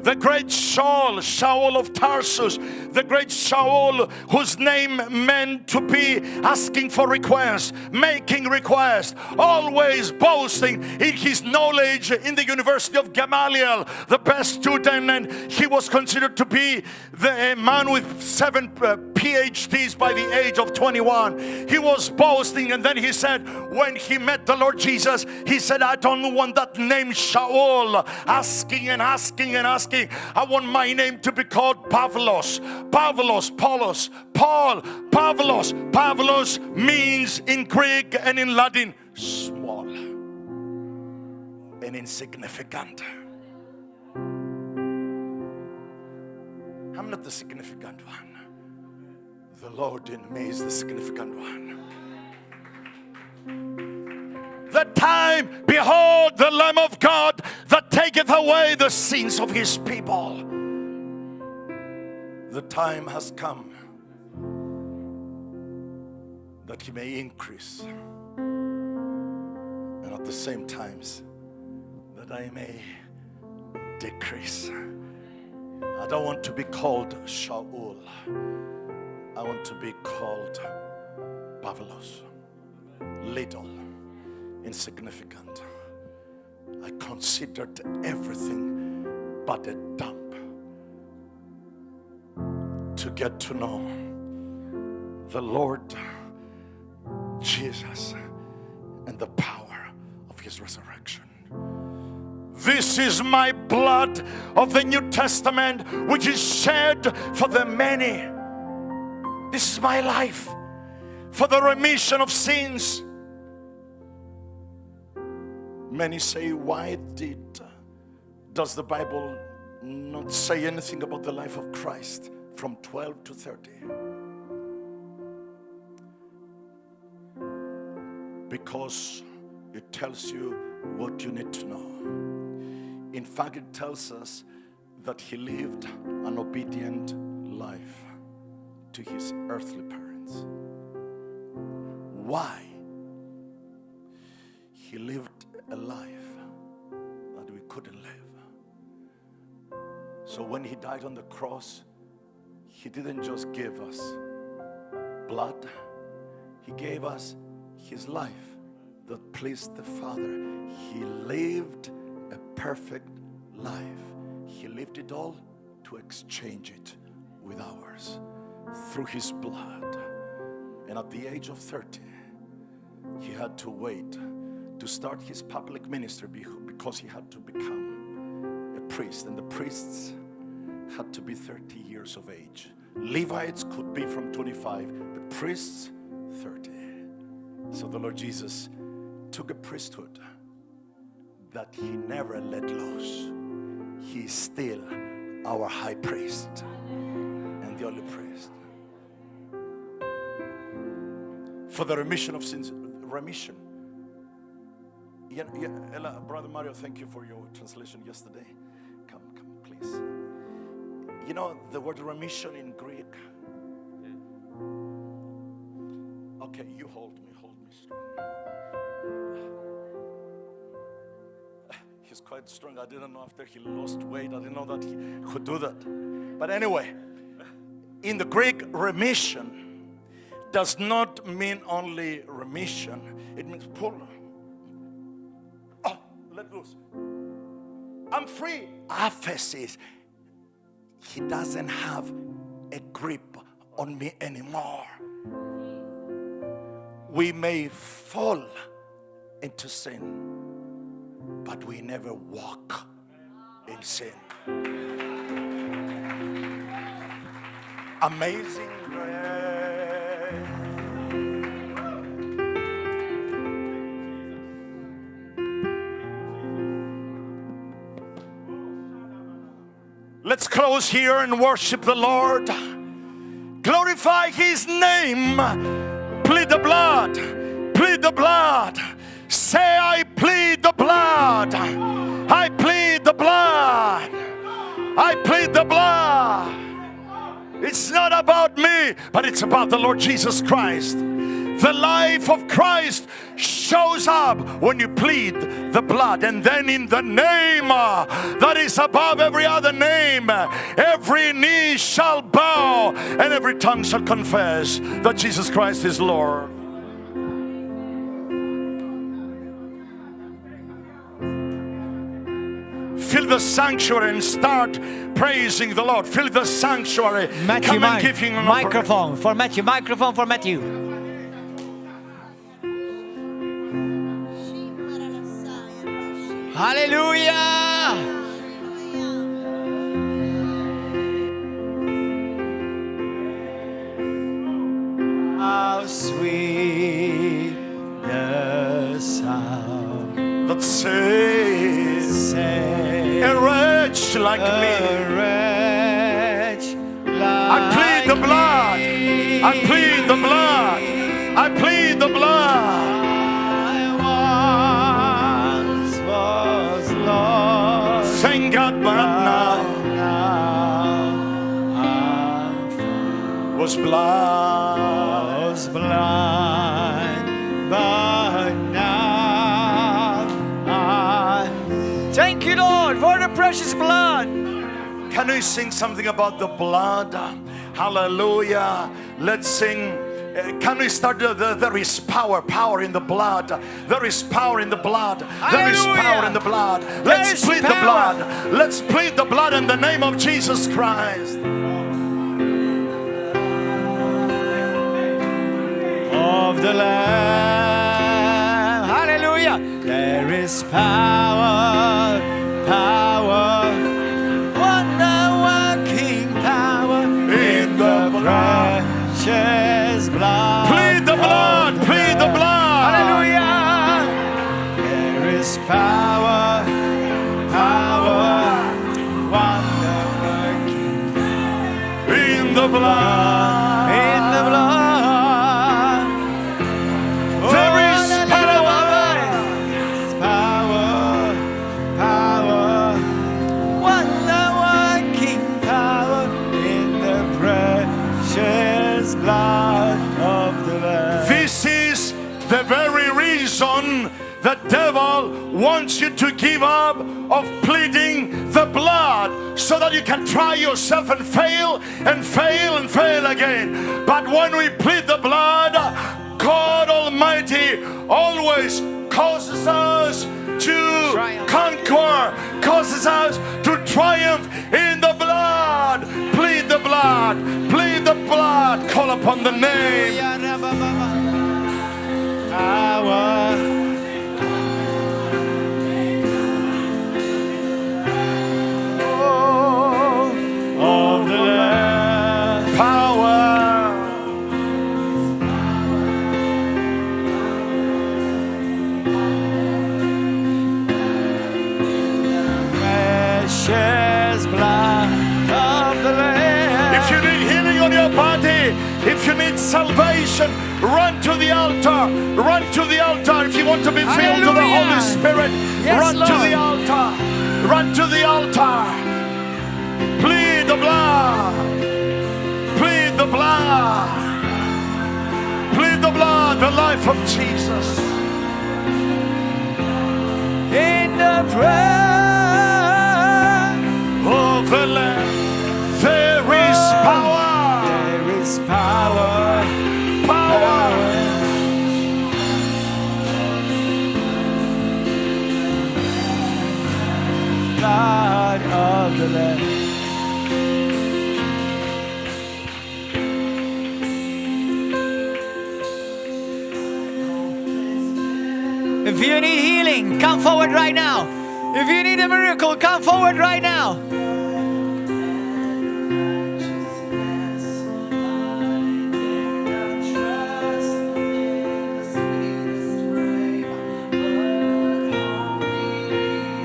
The great Shaul of Tarsus, the great Shaul whose name meant to be asking for requests, making requests, always boasting in his knowledge in the University of Gamaliel, the best student, and he was considered to be the man with 7 PhDs by the age of 21. He was boasting, and then he said, when he met the Lord Jesus, he said, I don't want that name Shaul, asking and asking and asking. I want my name to be called Pavlos. Pavlos, Paulos, Paul, Pavlos. Pavlos means in Greek and in Latin, small and insignificant. I'm not the significant one. The Lord in me is the significant one. The time, behold, the Lamb of God that taketh away the sins of His people. The time has come that He may increase, and at the same times that I may decrease. I don't want to be called Shaul. I want to be called Pavlos, little, insignificant. I considered everything but a dump to get to know the Lord Jesus and the power of His resurrection. This is my blood of the New Testament, which is shed for the many. This is my life for the remission of sins. Many say, why does the Bible not say anything about the life of Christ from 12 to 30? Because it tells you what you need to know. In fact, it tells us that He lived an obedient life to His earthly parents. Why? He lived a life that we couldn't live. So when He died on the cross, He didn't just give us blood, He gave us His life that pleased the Father. He lived a perfect life. He lived it all to exchange it with ours through His blood. And at the age of 30, he had to wait to start his public ministry because he had to become a priest. And the priests had to be 30 years of age. Levites could be from 25, but priests, 30. So the Lord Jesus took a priesthood that he never let loose. He is still our high priest and the only priest. For the remission of sins, remission. Brother Mario, thank you for your translation yesterday. Come, please. You know the word remission in Greek? Okay, you hold me strong. He's quite strong. I didn't know after he lost weight, I didn't know that he could do that. But anyway, in the Greek, remission does not mean only remission. It means pull. Oh, let loose. I'm free. Aphesis. He doesn't have a grip on me anymore. We may fall into sin, but we never walk in sin. Amazing grace. Let's close here and worship the Lord. Glorify His name. Plead the blood. Plead the blood. Say, I plead the blood. I plead the blood. I plead the blood. It's not about me, but it's about the Lord Jesus Christ. The life of Christ shows up when you plead the blood. And then in the name that is above every other name, every knee shall bow and every tongue shall confess that Jesus Christ is Lord. Fill the sanctuary and start praising the Lord. Fill the sanctuary. Matthew, Come and give him an microphone for Matthew. Microphone for Matthew. Hallelujah! How sweet the sound that says, a wretch like me. I plead the blood. I plead the blood. I plead the blood. Thank God, but now was blind, but now thank you, Lord, for the precious blood. Can we sing something about the blood? Hallelujah. Let's sing. Can we start? There is power in the blood. There is power in the blood. There is power in the blood. Let's plead the blood. Let's plead the blood in the name of Jesus Christ. Of the Lamb. Hallelujah. There is power, wonder-working power in the precious blood. Plead the blood, plead the blood. Hallelujah. There is power, wonder-working In the blood. in the blood. There is power, wonder-working power in the precious blood of the Lamb. This is the very reason the devil wants you to give up of pleading the blood, so that you can try yourself and fail and fail and fail again. But when we plead the blood, God Almighty always causes us to conquer, causes us to triumph in the blood. Plead the blood. Plead the blood. Call upon the name. Power of the Lamb. Power. Precious blood of the Lamb. If you need healing on your body, if you need salvation, run to the altar. Run to the altar. If you want to be filled with the Holy Spirit, Yes, run to Lord. the altar. Run to the altar. Plead the blood. Plead the blood. Plead the blood, the life of Jesus. In the prayer of the Lamb, there is power. there is power. Power. Blood of the Lamb. If you need healing, come forward right now. If you need a miracle, come forward right now.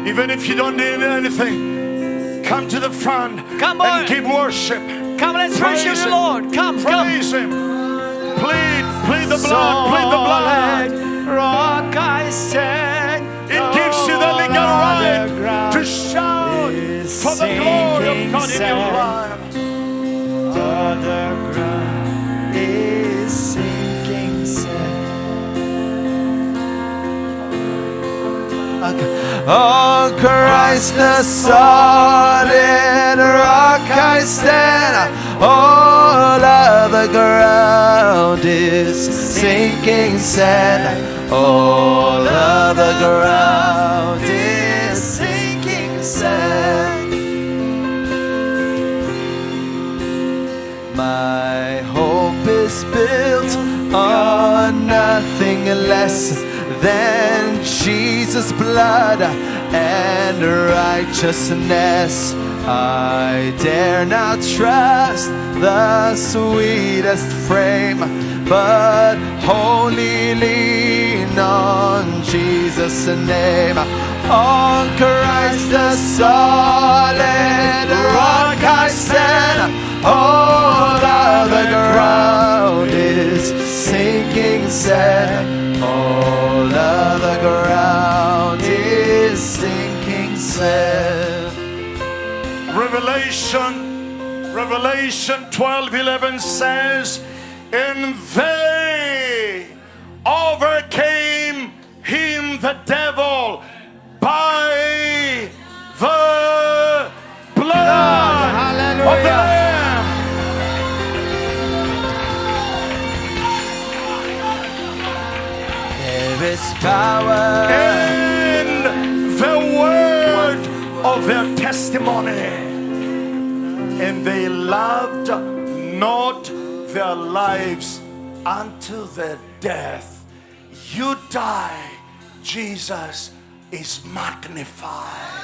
Even if you don't need anything, come to the front. Come on. And give worship. Come, let's worship Praise the Him. Lord. Come, come. Praise Him. Plead the blood, plead the blood. Solid rock I stand. It gives you the legal right to shout for the glory of God in your life. The ground is sinking sand. On Christ the solid rock I stand. All of the ground is sinking sand. All of the ground is sinking sand. My hope is built on nothing less than Jesus' blood and righteousness. I dare not trust the sweetest frame, but wholly lean on Jesus' name. On Christ the solid rock I stand. All of the ground is sinking sand. All of the ground is sinking sand. Revelation 12:11 says, and they overcame him, the devil, by the blood of the Lamb. There is power In the word of their testimony. And they loved not their lives unto their death. You die, Jesus is magnified.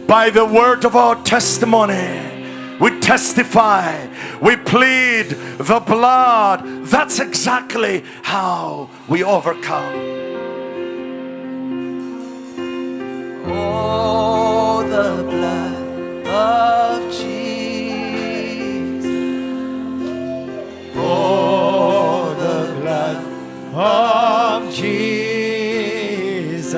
By the word of our testimony, we testify, we plead the blood. That's exactly how we overcome. Oh, the blood of Jesus. Oh, the blood of Jesus.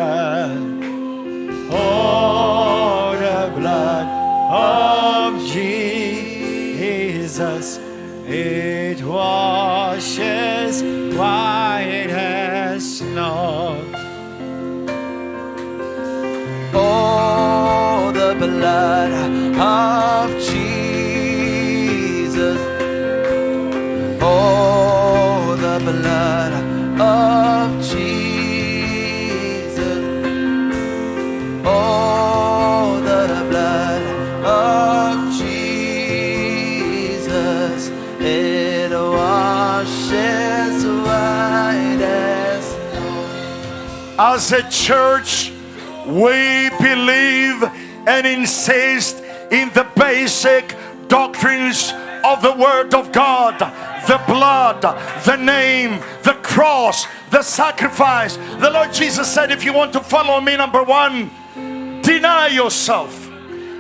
Oh, the blood of Jesus. It washes white as snow. Oh, the blood of Jesus. Oh, the blood As a church, we believe and insist in the basic doctrines of the Word of God. The blood, the name, the cross, the sacrifice. The Lord Jesus said, if you want to follow me, number one, deny yourself.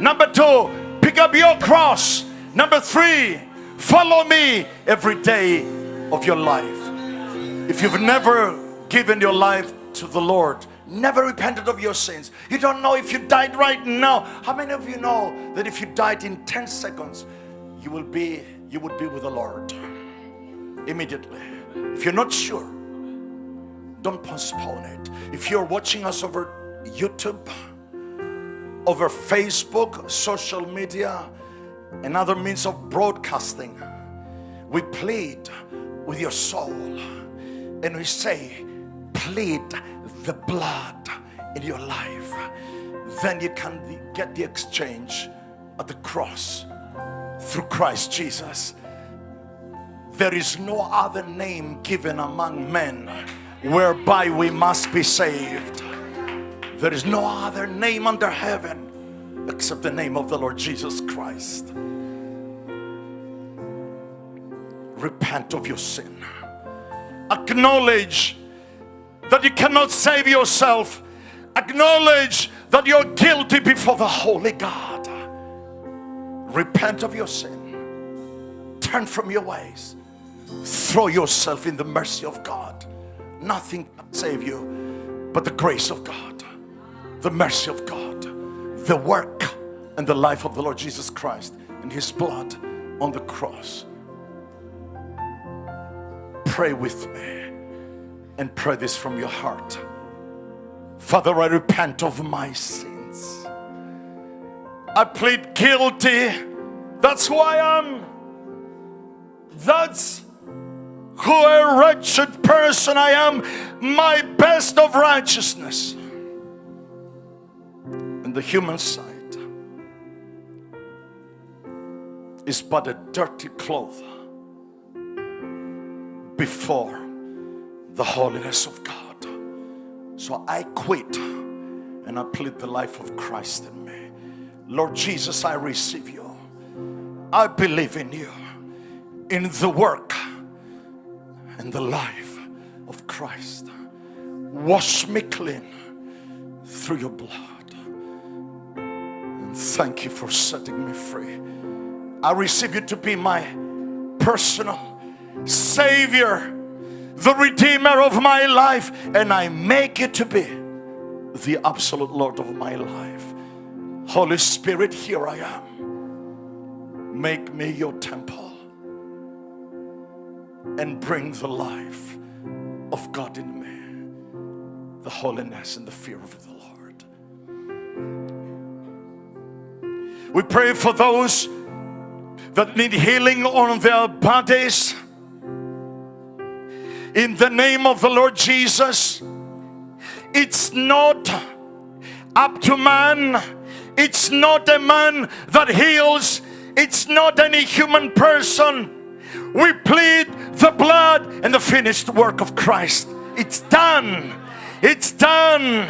Number two, pick up your cross. Number three, follow me every day of your life. If you've never given your life to the Lord, never repented of your sins, you don't know if you died right now. How many of you know that if you died in 10 seconds, you would be with the Lord immediately? If you're not sure, don't postpone it. If you're watching us over YouTube, over Facebook, social media, and other means of broadcasting, we plead with your soul and we say, plead the blood in your life. Then you can get the exchange at the cross through Christ Jesus. There is no other name given among men whereby we must be saved. There is no other name under heaven except the name of the Lord Jesus Christ. Repent of your sin. Acknowledge that you cannot save yourself. Acknowledge that you're guilty before the Holy God. Repent of your sin. Turn from your ways. Throw yourself in the mercy of God. Nothing can save you but the grace of God, the mercy of God, the work and the life of the Lord Jesus Christ and His blood on the cross. Pray with me and pray this from your heart. Father, I repent of my sins. I plead guilty. That's who I am. That's who a wretched person I am. My best of righteousness in the human sight is but a dirty cloth before the holiness of God. So I quit and I plead the life of Christ in me. Lord Jesus, I receive you. I believe in you, in the work and the life of Christ. Wash me clean through your blood. And thank you for setting me free. I receive you to be my personal Savior, the Redeemer of my life, and I make you to be the absolute Lord of my life. Holy Spirit, here I am. Make me your temple and bring the life of God in me, the holiness and the fear of the Lord. We pray for those that need healing on their bodies. In the name of the Lord Jesus, it's not up to man. It's not a man that heals. It's not any human person. We plead the blood and the finished work of Christ. It's done. It's done.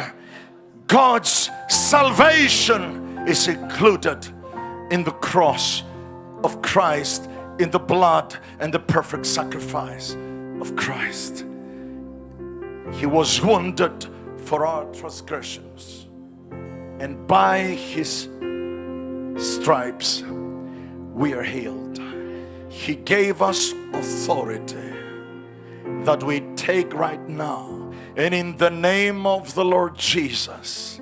God's salvation is included in the cross of Christ, in the blood and the perfect sacrifice of Christ. He was wounded for our transgressions, and by His stripes we are healed. He gave us authority that we take right now, and in the name of the Lord Jesus,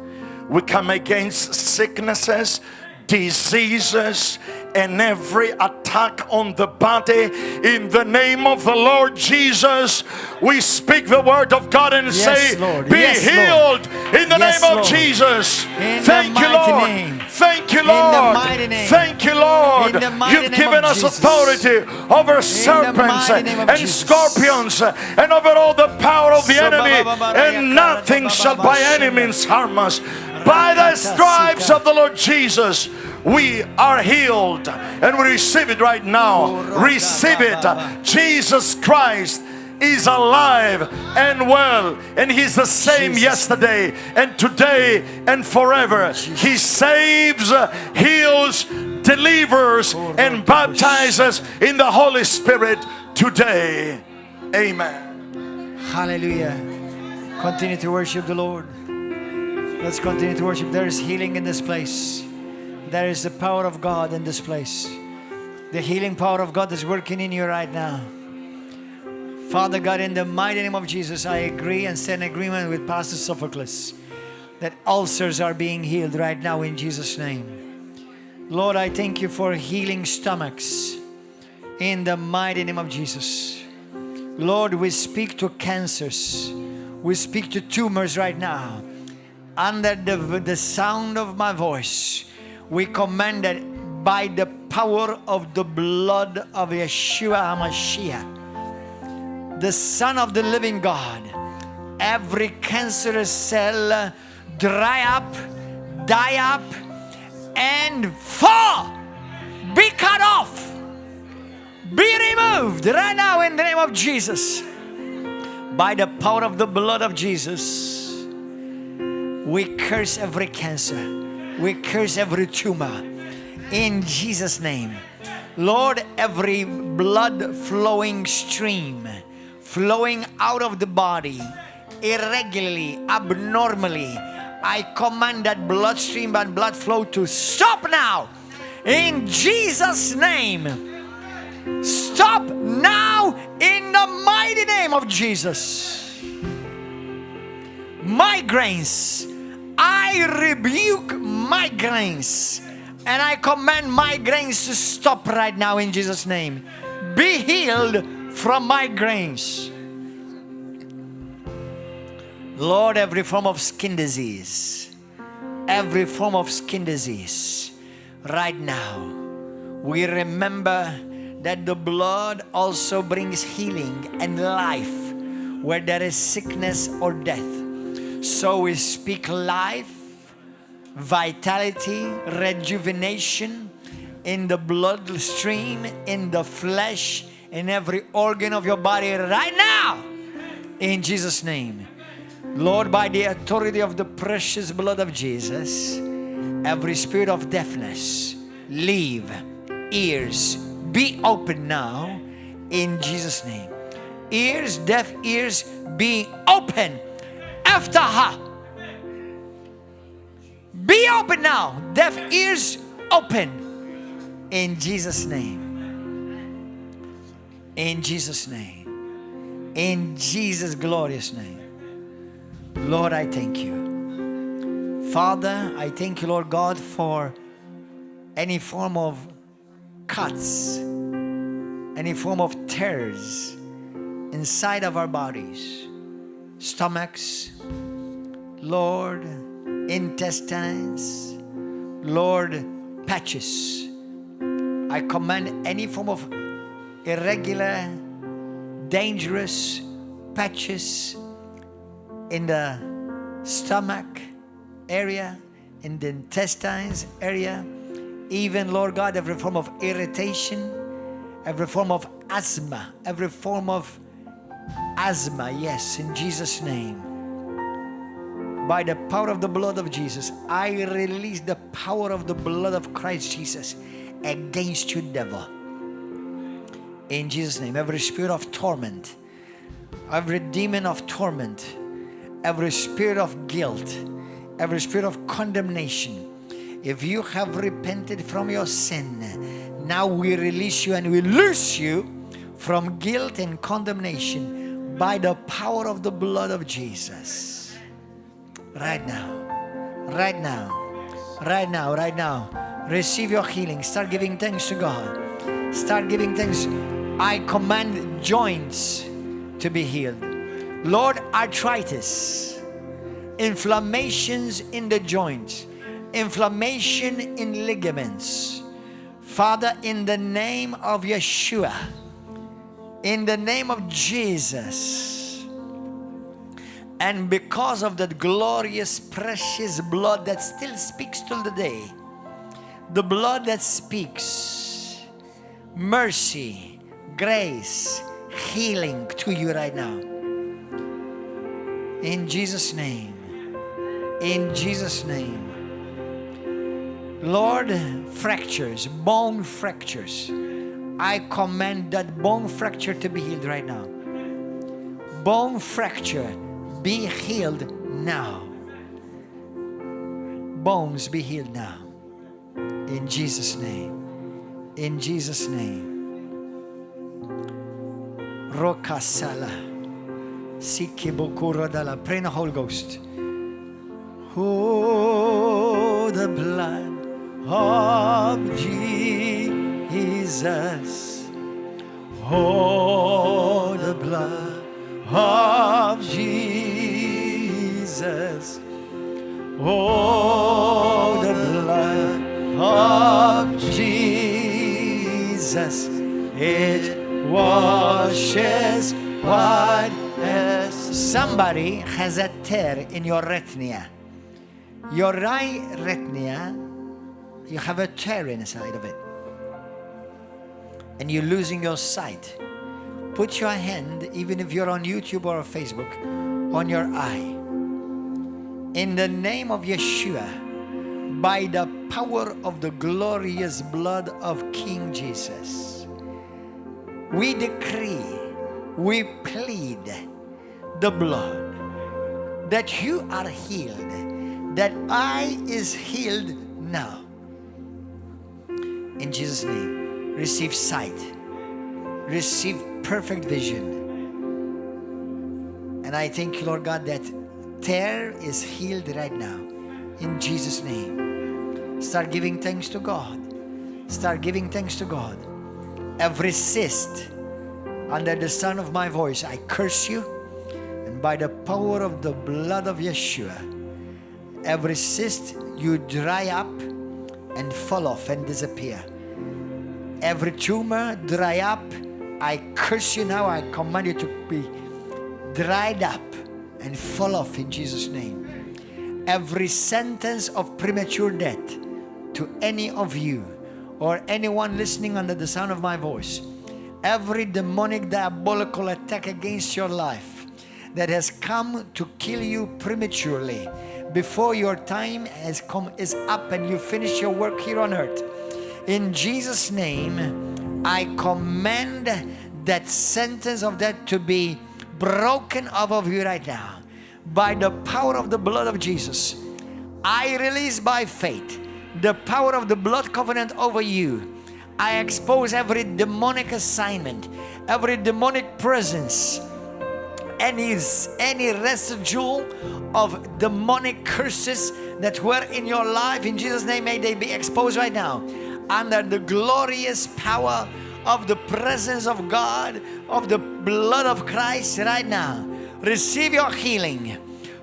we come against sicknesses, diseases, and every attack on the body. In the name of the Lord Jesus, we speak the word of God and say, Lord. be Yes, healed Lord. in the Yes, name of Lord. Jesus. In Thank the you, mighty Lord. name. Thank you, In the Lord. mighty name. Thank you, Lord. In the mighty You've name given of us Jesus. authority over serpents mighty name of and Jesus. scorpions and over all the power of the enemy, and nothing shall by any means harm us. By the stripes of the Lord Jesus, we are healed, and we receive it right now. Receive it. Jesus Christ is alive and well, and He's the same yesterday and today and forever. He saves, heals, delivers, and baptizes in the Holy Spirit today. Amen. Hallelujah. Continue to worship the Lord. Let's continue to worship. There is healing in this place. There is the power of God in this place. The healing power of God is working in you right now. Father God, in the mighty name of Jesus, I agree and stand in agreement with Pastor Sophocles that ulcers are being healed right now in Jesus' name. Lord, I thank you for healing stomachs in the mighty name of Jesus. Lord, we speak to cancers. We speak to tumors right now. Under the sound of my voice, we command that by the power of the blood of Yeshua HaMashiach, the Son of the living God, every cancerous cell dry up, die up, and fall, be cut off, be removed right now in the name of Jesus. By the power of the blood of Jesus, we curse every cancer, we curse every tumor in Jesus' name. Lord, every blood flowing stream flowing out of the body irregularly, abnormally, I command that bloodstream and blood flow to stop now in Jesus' name. Stop now in the mighty name of Jesus. Migraines, I rebuke migraines and I command migraines to stop right now in Jesus' name. Be healed from migraines. Lord, every form of skin disease, every form of skin disease, right now, we remember that the blood also brings healing and life where there is sickness or death. So we speak life, vitality, rejuvenation in the bloodstream, in the flesh, in every organ of your body right now, in Jesus' name. Lord, by the authority of the precious blood of Jesus, every spirit of deafness, leave. Ears, be open now, in Jesus' name. Ears, deaf ears, be open. After be open now. Deaf ears, open. In Jesus' name. In Jesus' name. In Jesus' glorious name. Lord, I thank you. Father, I thank you, Lord God, for any form of cuts, any form of tears inside of our bodies, stomachs, Lord, intestines, Lord, patches. I command any form of irregular, dangerous patches in the stomach area, in the intestines area, even, Lord God, every form of irritation, every form of asthma, every form of asthma, yes, in Jesus' name. By the power of the blood of Jesus, I release the power of the blood of Christ Jesus against you, devil. In Jesus' name, every spirit of torment, every demon of torment, every spirit of guilt, every spirit of condemnation, if you have repented from your sin, now we release you and we loose you from guilt and condemnation by the power of the blood of Jesus. Right now, right now, right now, right now, receive your healing. Start giving thanks to God. Start giving thanks. I command joints to be healed. Lord, arthritis, inflammations in the joints, inflammation in ligaments. Father, in the name of Yeshua, in the name of Jesus, and because of that glorious, precious blood that still speaks till the day, the blood that speaks mercy, grace, healing to you right now. In Jesus' name. In Jesus' name. Lord, fractures, bone fractures. I command that bone fracture to be healed right now. Bone fracture, be healed now. Bones be healed now. In Jesus' name. In Jesus' name. Rokasala. Sikibukurodala. Pray in the Holy Ghost. Oh, the blood of Jesus. Oh, the blood of Jesus. Oh, the blood of Jesus. It washes white as... Somebody has a tear in your retina. Your right retina, you have a tear inside of it. And you're losing your sight. Put your hand, even if you're on YouTube or Facebook, on your eye. In the name of Yeshua, by the power of the glorious blood of King Jesus, we decree, we plead the blood that you are healed, that eye is healed now. In Jesus' name, receive sight, receive perfect vision. And I thank you, Lord God, that tear is healed right now. In Jesus' name. Start giving thanks to God. Start giving thanks to God. Every cyst under the sound of my voice, I curse you. And by the power of the blood of Yeshua, every cyst, you dry up and fall off and disappear. Every tumor, dry up. I curse you now. I command you to be dried up and fall off in Jesus' name. Every sentence of premature death to any of you or anyone listening under the sound of my voice, every demonic diabolical attack against your life that has come to kill you prematurely before your time has come is up and you finish your work here on earth, in Jesus' name, I command that sentence of death to be broken off of you right now. By the power of the blood of Jesus, I release by faith the power of the blood covenant over you. I expose every demonic assignment, every demonic presence, any residue of demonic curses that were in your life. In Jesus' name, may they be exposed right now under the glorious power of the presence of God, of the blood of Christ right now. Receive your healing,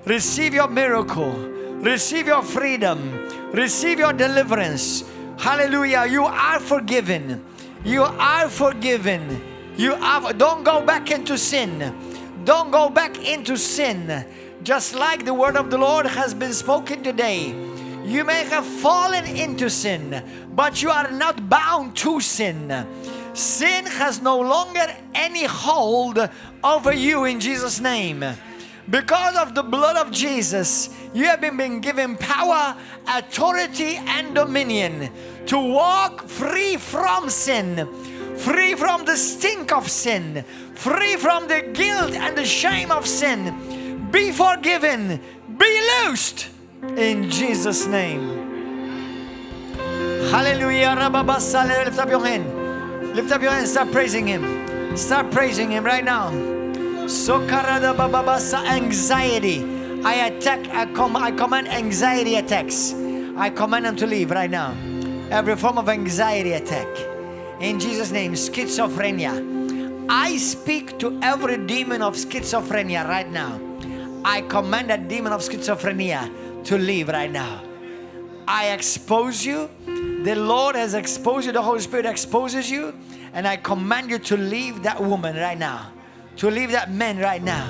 receive your miracle, receive your freedom, receive your deliverance. Hallelujah. You are forgiven. You are forgiven. Don't go back into sin. Don't go back into sin. Just like the word of the Lord has been spoken today, you may have fallen into sin, but you are not bound to sin. Sin has no longer any hold over you in Jesus' name. Because of the blood of Jesus, you have been given power, authority, and dominion to walk free from sin, free from the stink of sin, free from the guilt and the shame of sin. Be forgiven, be loosed in Jesus' name. Hallelujah. Lift up your hand. Lift up your hand, start praising Him. Start praising Him right now. Anxiety. I command anxiety attacks. I command them to leave right now. Every form of anxiety attack. In Jesus' name, schizophrenia. I speak to every demon of schizophrenia right now. I command that demon of schizophrenia to leave right now. I expose you. The Lord has exposed you. The Holy Spirit exposes you. And I command you to leave that woman right now. To leave that man right now.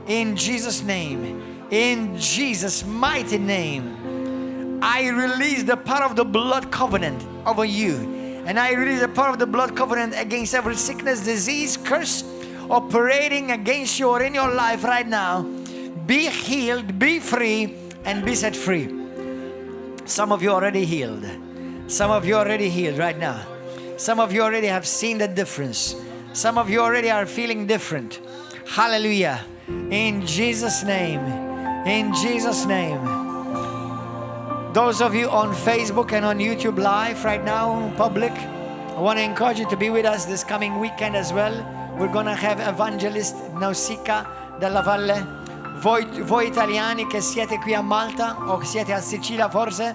In Jesus' name. In Jesus' mighty name. I release the power of the blood covenant over you. And I release the power of the blood covenant against every sickness, disease, curse, operating against you or in your life right now, be healed, be free, and be set free. Some of you already healed. Some of you already healed right now. Some of you already have seen the difference. Some of you already are feeling different. Hallelujah. In Jesus' name. In Jesus' name. Those of you on Facebook and on YouTube Live right now, public, I want to encourage you to be with us this coming weekend as well. We're going to have Evangelist Nausicaa della Valle. Voi italiani che siete qui a Malta o che siete a Sicilia forse,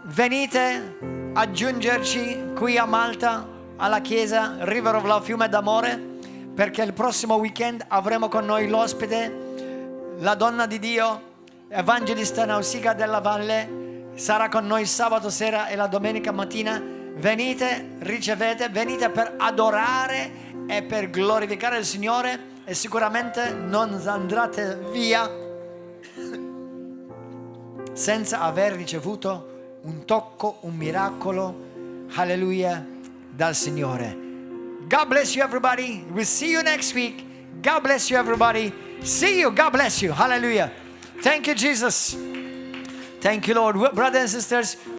venite a aggiungerci qui a Malta alla chiesa River of Love, Fiume d'Amore, perché il prossimo weekend avremo con noi l'ospite, la donna di Dio, Evangelista Nausicaa della Valle, sarà con noi sabato sera e la domenica mattina. Venite, ricevete, venite per adorare e per glorificare il Signore, e sicuramente non andrete via senza aver ricevuto un tocco, un miracolo, alleluia, dal Signore. God bless you everybody. We'll see you next week. God bless you everybody. See you. God bless you. Hallelujah. Thank you, Jesus. Thank you, Lord. Brothers and sisters,